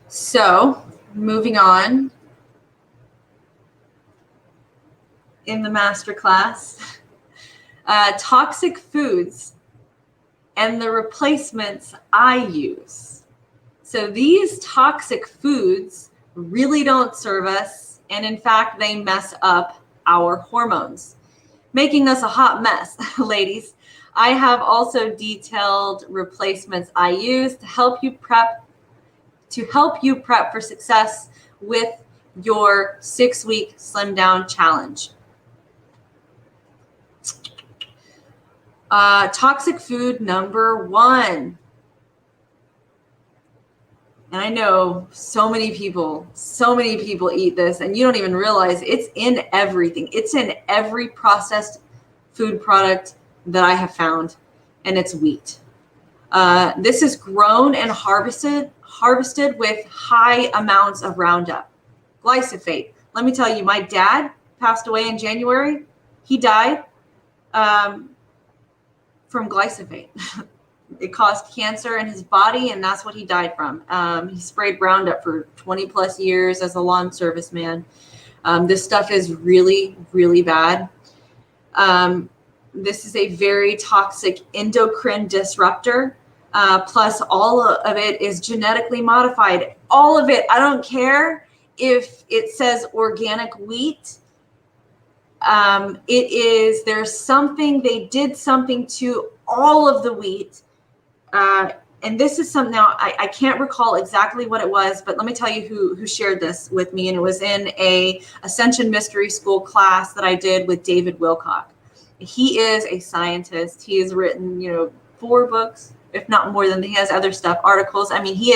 So moving on in the masterclass, toxic foods and the replacements I use. So these toxic foods really don't serve us, and in fact, they mess up our hormones, making us a hot mess, ladies. I have also detailed replacements I use to help you prep for success with your 6-week Slim Down Challenge. Toxic food number 1. And I know so many people eat this, and you don't even realize it's in everything. It's in every processed food product that I have found, and it's wheat. This is grown and harvested with high amounts of Roundup. Glyphosate. Let me tell you, my dad passed away in January. He died from glyphosate. It caused cancer in his body, and that's what he died from. He sprayed Roundup for 20 plus years as a lawn serviceman. This stuff is really, really bad. This is a very toxic endocrine disruptor. Plus, all of it is genetically modified. All of it. I don't care if it says organic wheat. They did something to all of the wheat. And this is something now I can't recall exactly what it was, but let me tell you who shared this with me. And it was in a Ascension Mystery School class that I did with David Wilcock. He is a scientist. He has written, 4 books, if not more than. He has other stuff, articles. I mean, he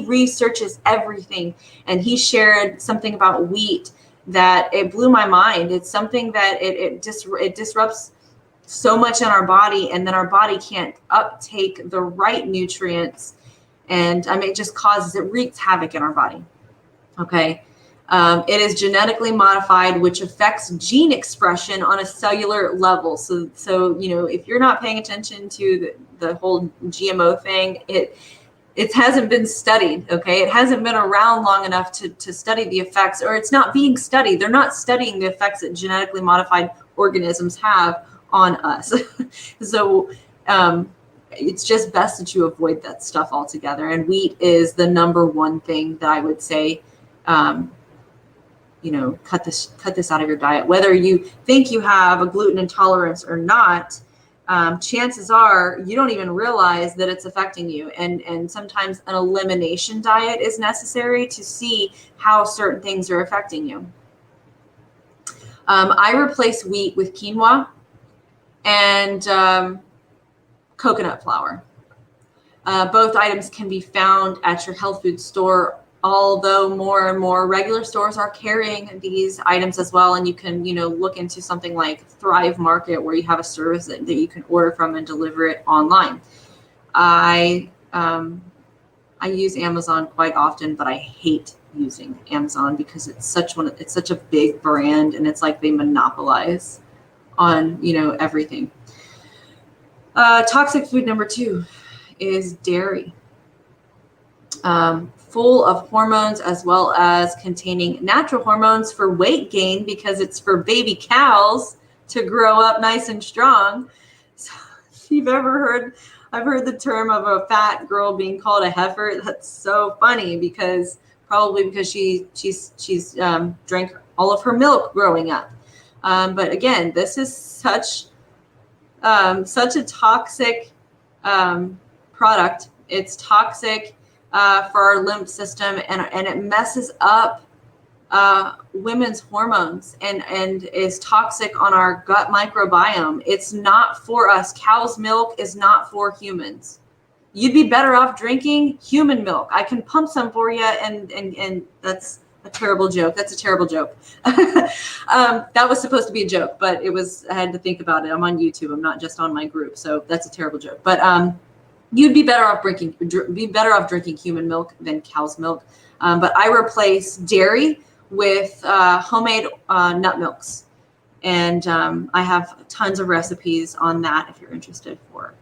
researches everything, and he shared something about wheat that it blew my mind. It's something that it disrupts so much in our body, and then our body can't uptake the right nutrients, And it just it wreaks havoc in our body. Okay. It is genetically modified, which affects gene expression on a cellular level. So if you're not paying attention to the whole GMO thing, it hasn't been studied. Okay. It hasn't been around long enough to study the effects, or it's not being studied. They're not studying the effects that genetically modified organisms have on us. So, it's just best that you avoid that stuff altogether. And wheat is the number one thing that I would say, cut this out of your diet. Whether you think you have a gluten intolerance or not, chances are you don't even realize that it's affecting you. And sometimes an elimination diet is necessary to see how certain things are affecting you. I replace wheat with quinoa and coconut flour. Both items can be found at your health food store, although more and more regular stores are carrying these items as well. And you can, look into something like Thrive Market, where you have a service that you can order from and deliver it online. I use Amazon quite often, but I hate using Amazon because it's such a big brand, and it's like they monopolize on, everything. Toxic food number 2 is dairy. Full of hormones, as well as containing natural hormones for weight gain, because it's for baby cows to grow up nice and strong. So if you've ever heard, I've heard the term of a fat girl being called a heifer. That's so funny, because she's drank all of her milk growing up. But again, this is such a toxic product. It's toxic for our lymph system, and it messes up women's hormones and is toxic on our gut microbiome. It's not for us. Cow's milk is not for humans. You'd be better off drinking human milk. I can pump some for you, and that's a terrible joke. That's a terrible joke. That was supposed to be a joke, but I had to think about it. I'm on YouTube. I'm not just on my group. So that's a terrible joke. But you'd be better off drinking human milk than cow's milk. But I replace dairy with homemade nut milks. And I have tons of recipes on that if you're interested for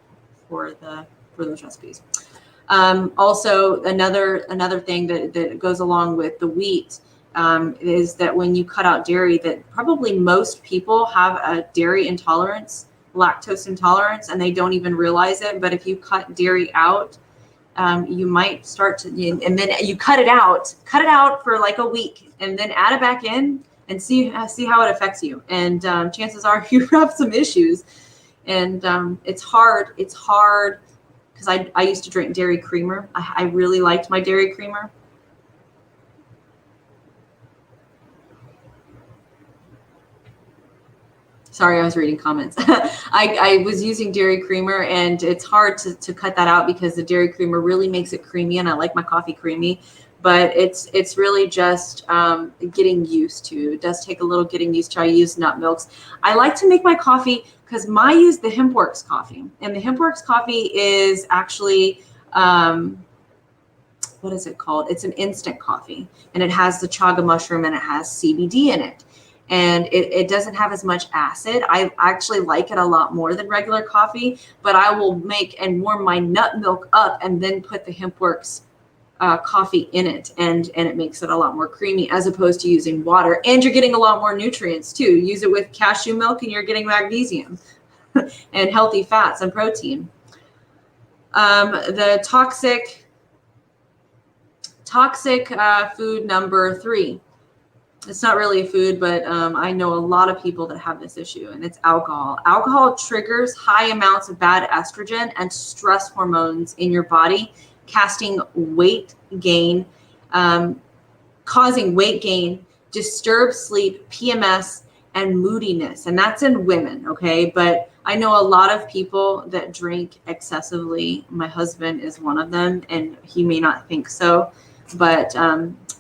those recipes. Also, another thing that goes along with the wheat is that when you cut out dairy, that probably most people have a dairy intolerance, lactose intolerance, and they don't even realize it. But if you cut dairy out, you might start to, and then you cut it out for like a week, and then add it back in and see how it affects you. And chances are you have some issues. And it's hard because I used to drink dairy creamer. I really liked my dairy creamer. Sorry, I was reading comments. I was using dairy creamer, and it's hard to cut that out because the dairy creamer really makes it creamy, and I like my coffee creamy. But it's really just getting used to. It does take a little getting used to. I use nut milks. I like to make my coffee because I use the HempWorks coffee, and the HempWorks coffee is actually what is it called? It's an instant coffee, and it has the chaga mushroom, and it has CBD in it. And it doesn't have as much acid. I actually like it a lot more than regular coffee, but I will make and warm my nut milk up and then put the HempWorks coffee in it, and it makes it a lot more creamy as opposed to using water. And you're getting a lot more nutrients too. Use it with cashew milk and you're getting magnesium and healthy fats and protein. The toxic food number 3. It's not really a food, but I know a lot of people that have this issue, and it's alcohol. Alcohol triggers high amounts of bad estrogen and stress hormones in your body, causing weight gain, disturbed sleep, PMS, and moodiness. And that's in women, okay? But I know a lot of people that drink excessively. My husband is one of them, and he may not think so, but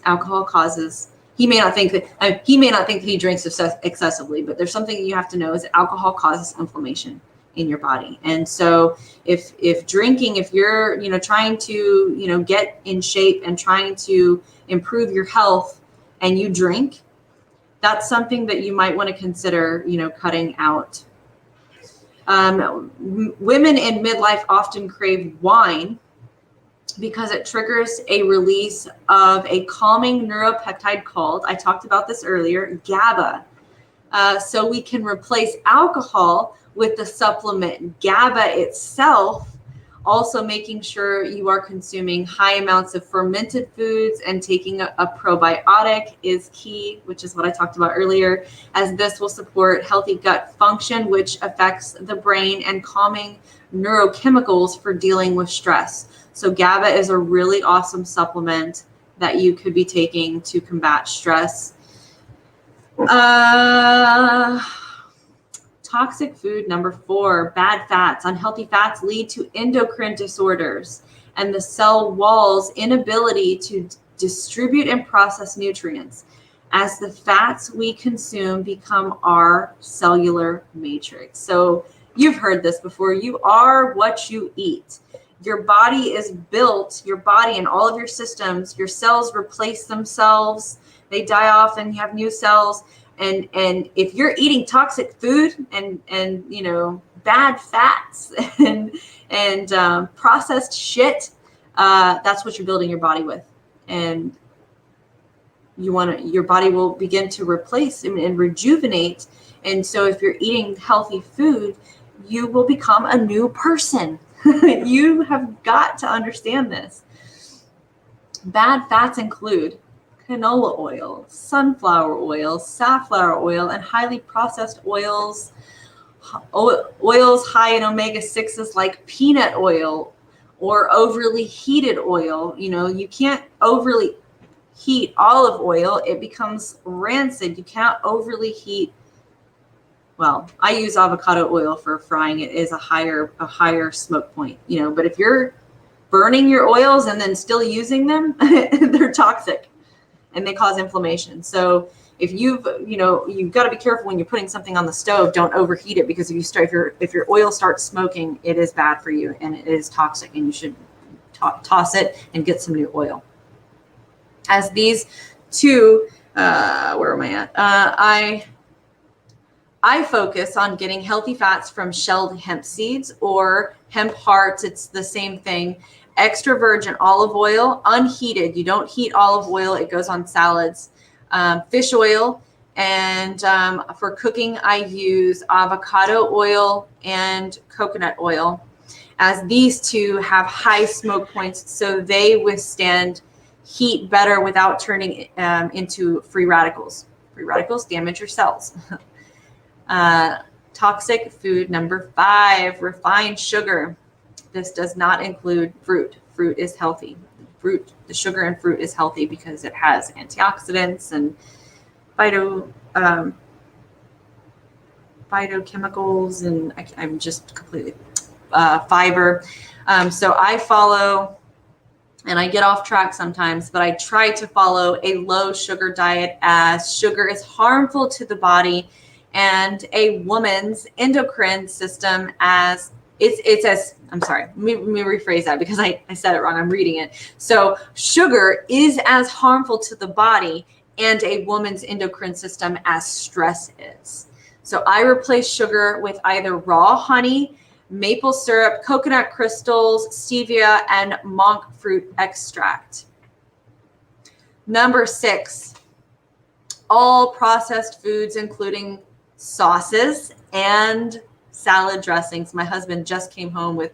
alcohol causes... He may not think that he drinks excessively, but there's something you have to know is that alcohol causes inflammation in your body. And so if drinking, if you're, trying to, get in shape and trying to improve your health and you drink, that's something that you might want to consider, cutting out. Women in midlife often crave wine because it triggers a release of a calming neuropeptide called, I talked about this earlier, GABA. So we can replace alcohol with the supplement GABA itself, also making sure you are consuming high amounts of fermented foods and taking a probiotic is key, which is what I talked about earlier, as this will support healthy gut function, which affects the brain, and calming neurochemicals for dealing with stress. So GABA is a really awesome supplement that you could be taking to combat stress. Toxic food number 4, bad fats. Unhealthy fats lead to endocrine disorders and the cell wall's inability to distribute and process nutrients, as the fats we consume become our cellular matrix. So you've heard this before. You are what you eat. Your body is built, your body and all of your systems, your cells replace themselves. They die off and you have new cells. And if you're eating toxic food and bad fats and processed shit, that's what you're building your body with. And your body will begin to replace and rejuvenate. And so if you're eating healthy food, you will become a new person. You have got to understand this. Bad fats include canola oil, sunflower oil, safflower oil, and highly processed oils. Oils high in omega-6s like peanut oil or overly heated oil. You can't overly heat olive oil. It becomes rancid. You can't overly heat. Well, I use avocado oil for frying. It is a higher smoke point, but if you're burning your oils and then still using them, they're toxic and they cause inflammation. So if you've got to be careful when you're putting something on the stove, don't overheat it, because if your oil starts smoking, it is bad for you and it is toxic, and you should toss it and get some new oil. As these two, where am I at? I focus on getting healthy fats from shelled hemp seeds or hemp hearts. It's the same thing. Extra virgin olive oil, unheated. You don't heat olive oil. It goes on salads. Fish oil. And for cooking, I use avocado oil and coconut oil, as these two have high smoke points, so they withstand heat better without turning into free radicals. Free radicals damage your cells. Toxic food number 5, refined sugar. This does not include fruit. Fruit is healthy. The sugar in fruit is healthy because it has antioxidants and phytochemicals, and I'm just completely fiber. So I follow, and I get off track sometimes, but I try to follow a low sugar diet, as sugar is harmful to the body and a woman's endocrine system, as I'm sorry, let me rephrase that, because I said it wrong. I'm reading it. So sugar is as harmful to the body and a woman's endocrine system as stress is. So I replace sugar with either raw honey, maple syrup, coconut crystals, stevia, and monk fruit extract. Number 6, all processed foods, including sauces and salad dressings. My husband just came home with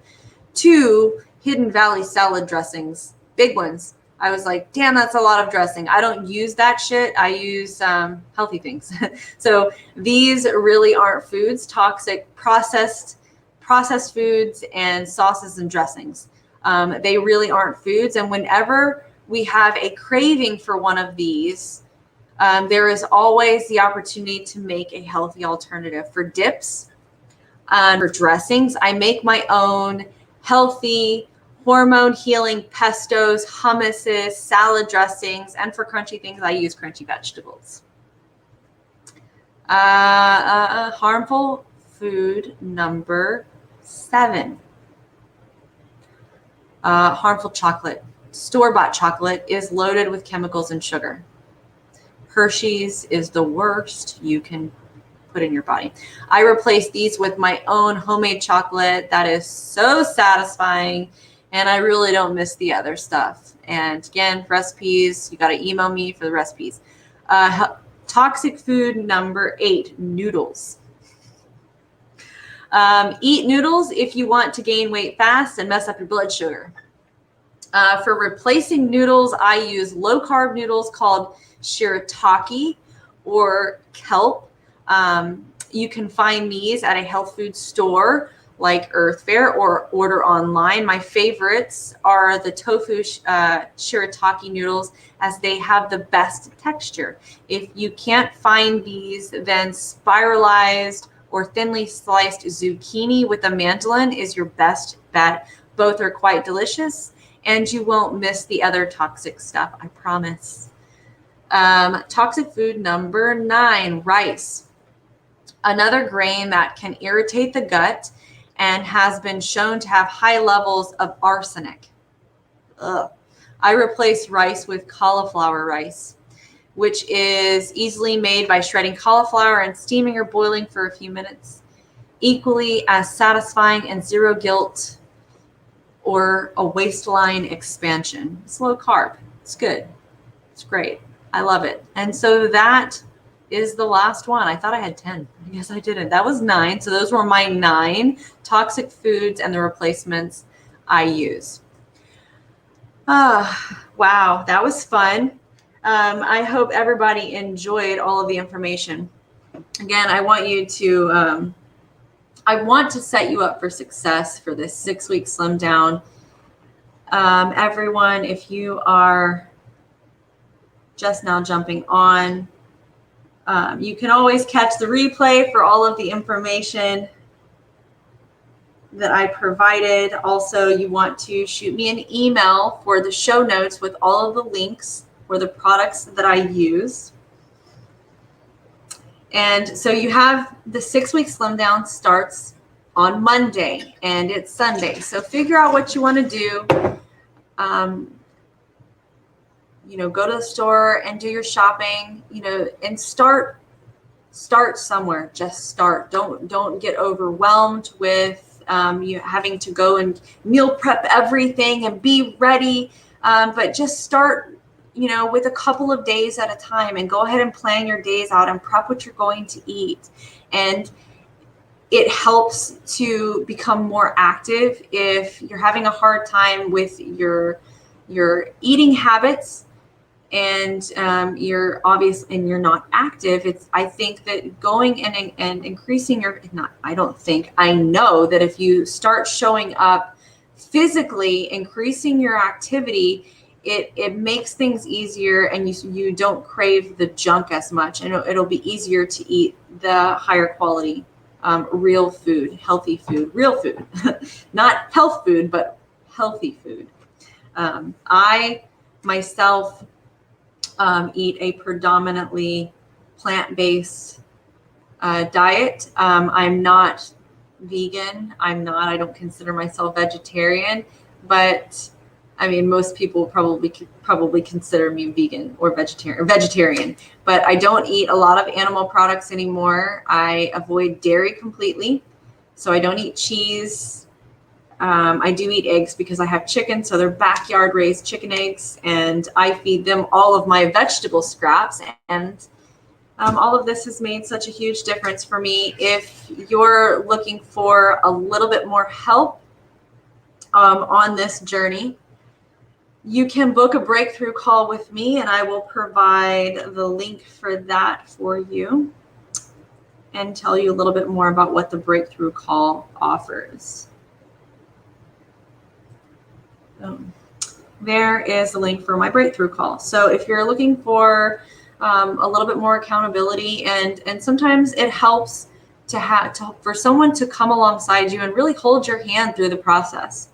2 Hidden Valley salad dressings, big ones. I was like, damn, that's a lot of dressing. I don't use that shit. I use healthy things. So these really aren't foods. Toxic processed foods and sauces and dressings. They really aren't foods. And whenever we have a craving for one of these, there is always the opportunity to make a healthy alternative. For dips, for dressings, I make my own healthy, hormone healing pestos, hummuses, salad dressings, and for crunchy things, I use crunchy vegetables. Harmful food number 7. Harmful chocolate. Store-bought chocolate is loaded with chemicals and sugar. Hershey's is the worst you can put in your body. I replace these with my own homemade chocolate that is so satisfying, and I really don't miss the other stuff. And again, recipes, you got to email me for the recipes. Toxic food number 8, noodles. Eat noodles if you want to gain weight fast and mess up your blood sugar. For replacing noodles, I use low-carb noodles called shirataki or kelp. You can find these at a health food store like Earth Fare or order online. My favorites are the tofu shirataki noodles, as they have the best texture. If you can't find these, then spiralized or thinly sliced zucchini with a mandolin is your best bet. Both are quite delicious, and you won't miss the other toxic stuff, I promise. Toxic food number 9, rice. Another grain that can irritate the gut and has been shown to have high levels of arsenic. Ugh. I replace rice with cauliflower rice, which is easily made by shredding cauliflower and steaming or boiling for a few minutes. Equally as satisfying and zero guilt or a waistline expansion. It's low carb. It's good. It's great. I love it. And so that is the last one. I thought I had 10. I guess I didn't. That was 9. So those were my 9 toxic foods and the replacements I use. Wow, that was fun. I hope everybody enjoyed all of the information. Again, I want to set you up for success for this 6-week slim down. Everyone, if you are just now jumping on, you can always catch the replay for all of the information that I provided. Also, you want to shoot me an email for the show notes with all of the links for the products that I use. And so you have the 6-week slim down starts on Monday and it's Sunday. So figure out what you want to do. Go to the store and do your shopping, and start somewhere. Just start. Don't get overwhelmed with you having to go and meal prep everything and be ready. But just start, with a couple of days at a time, and go ahead and plan your days out and prep what you're going to eat. And it helps to become more active. If you're having a hard time with your eating habits and you're not active, I think that going and increasing I know that if you start showing up physically, increasing your activity, it makes things easier, and you don't crave the junk as much, and it'll be easier to eat the higher quality real food, healthy food, real food, not health food, but healthy food. I myself eat a predominantly plant-based diet. I'm not vegan. I don't consider myself vegetarian, but I mean, most people probably consider me vegan or vegetarian, but I don't eat a lot of animal products anymore. I avoid dairy completely. So I don't eat cheese. I do eat eggs because I have chickens, so they're backyard raised chicken eggs, and I feed them all of my vegetable scraps. And all of this has made such a huge difference for me. If you're looking for a little bit more help on this journey, you can book a breakthrough call with me, and I will provide the link for that for you and tell you a little bit more about what the breakthrough call offers. There is the link for my breakthrough call. So if you're looking for a little bit more accountability, and sometimes it helps for someone to come alongside you and really hold your hand through the process.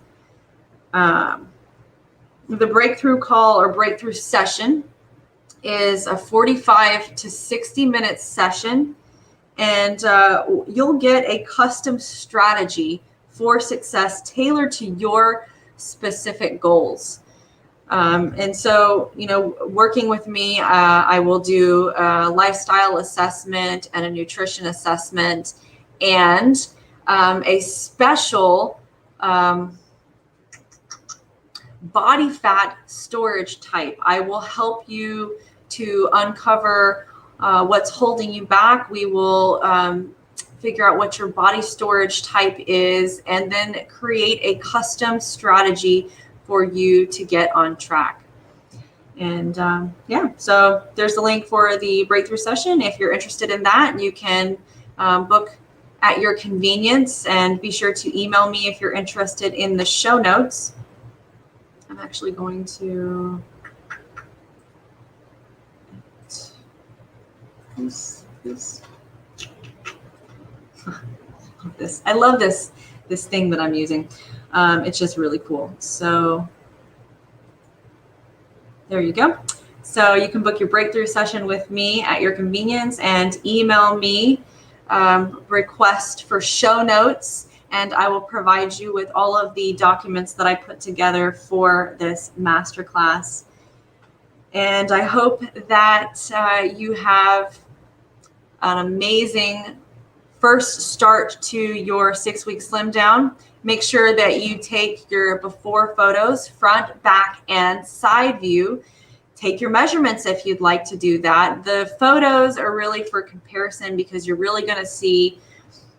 The breakthrough call or breakthrough session is a 45 to 60 minute session, And you'll get a custom strategy for success tailored to your specific goals. And so, working with me, I will do a lifestyle assessment and a nutrition assessment and a special body fat storage type. I will help you to uncover what's holding you back. We will figure out what your body storage type is, and then create a custom strategy for you to get on track. And so there's the link for the breakthrough session. If you're interested in that, you can book at your convenience, and be sure to email me if you're interested in the show notes. I'm actually going to this. I love this thing that I'm using. It's just really cool. So there you go. So you can book your breakthrough session with me at your convenience, and email me request for show notes, and I will provide you with all of the documents that I put together for this masterclass. And I hope that you have an amazing first start to your 6-week slim down. Make sure that you take your before photos, front, back, and side view. Take your measurements if you'd like to do that. The photos are really for comparison, because you're really going to see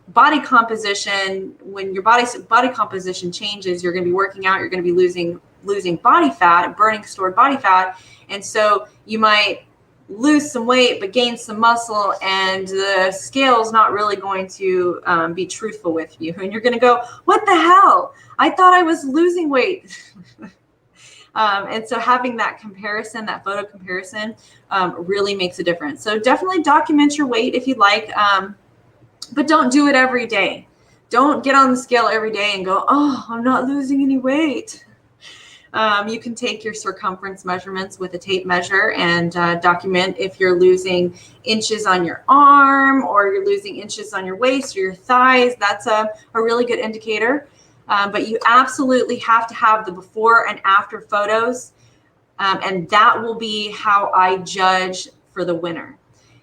body composition. When your body composition changes, you're going to be working out, you're going to be losing body fat, burning stored body fat. And so you might lose some weight but gain some muscle, and the scale's not really going to be truthful with you, and you're going to go, what the hell, I thought I was losing weight. And so having that comparison, that photo comparison, really makes a difference. So definitely document your weight if you'd like, but don't do it every day. Don't get on the scale every day and go, oh, I'm not losing any weight. You can take your circumference measurements with a tape measure and document if you're losing inches on your arm, or you're losing inches on your waist or your thighs. That's a really good indicator. But you absolutely have to have the before and after photos, and that will be how I judge for the winner.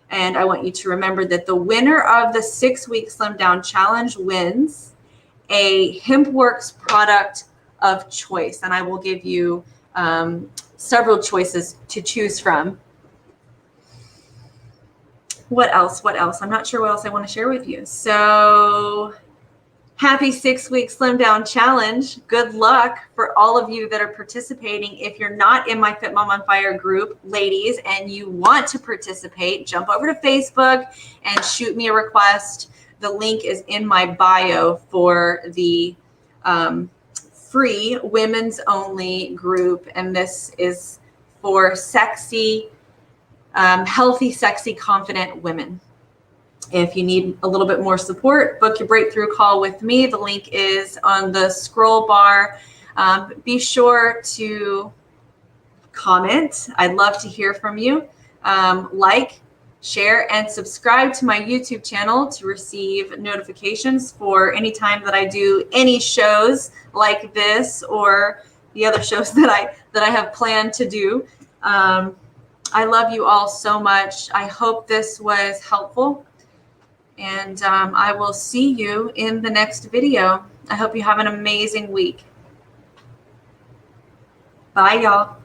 And I want you to remember that the winner of the 6-week Slim Down Challenge wins a HempWorks product of choice, and I will give you several choices to choose from. What else? I'm not sure what else I want to share with you. So happy 6-week Slim Down Challenge. Good luck for all of you that are participating. If you're not in my Fit Mom on Fire group, ladies, and you want to participate, jump over to Facebook and shoot me a request. The link is in my bio for the free women's only group, and this is for sexy, healthy, sexy, confident women. If you need a little bit more support, book your breakthrough call with me. The link is on the scroll bar. Be sure to comment. I'd love to hear from you. Like, share, and subscribe to my YouTube channel to receive notifications for any time that I do any shows like this or the other shows that I have planned to do. I love you all so much. I hope this was helpful, and I will see you in the next video. I hope you have an amazing week. Bye, y'all.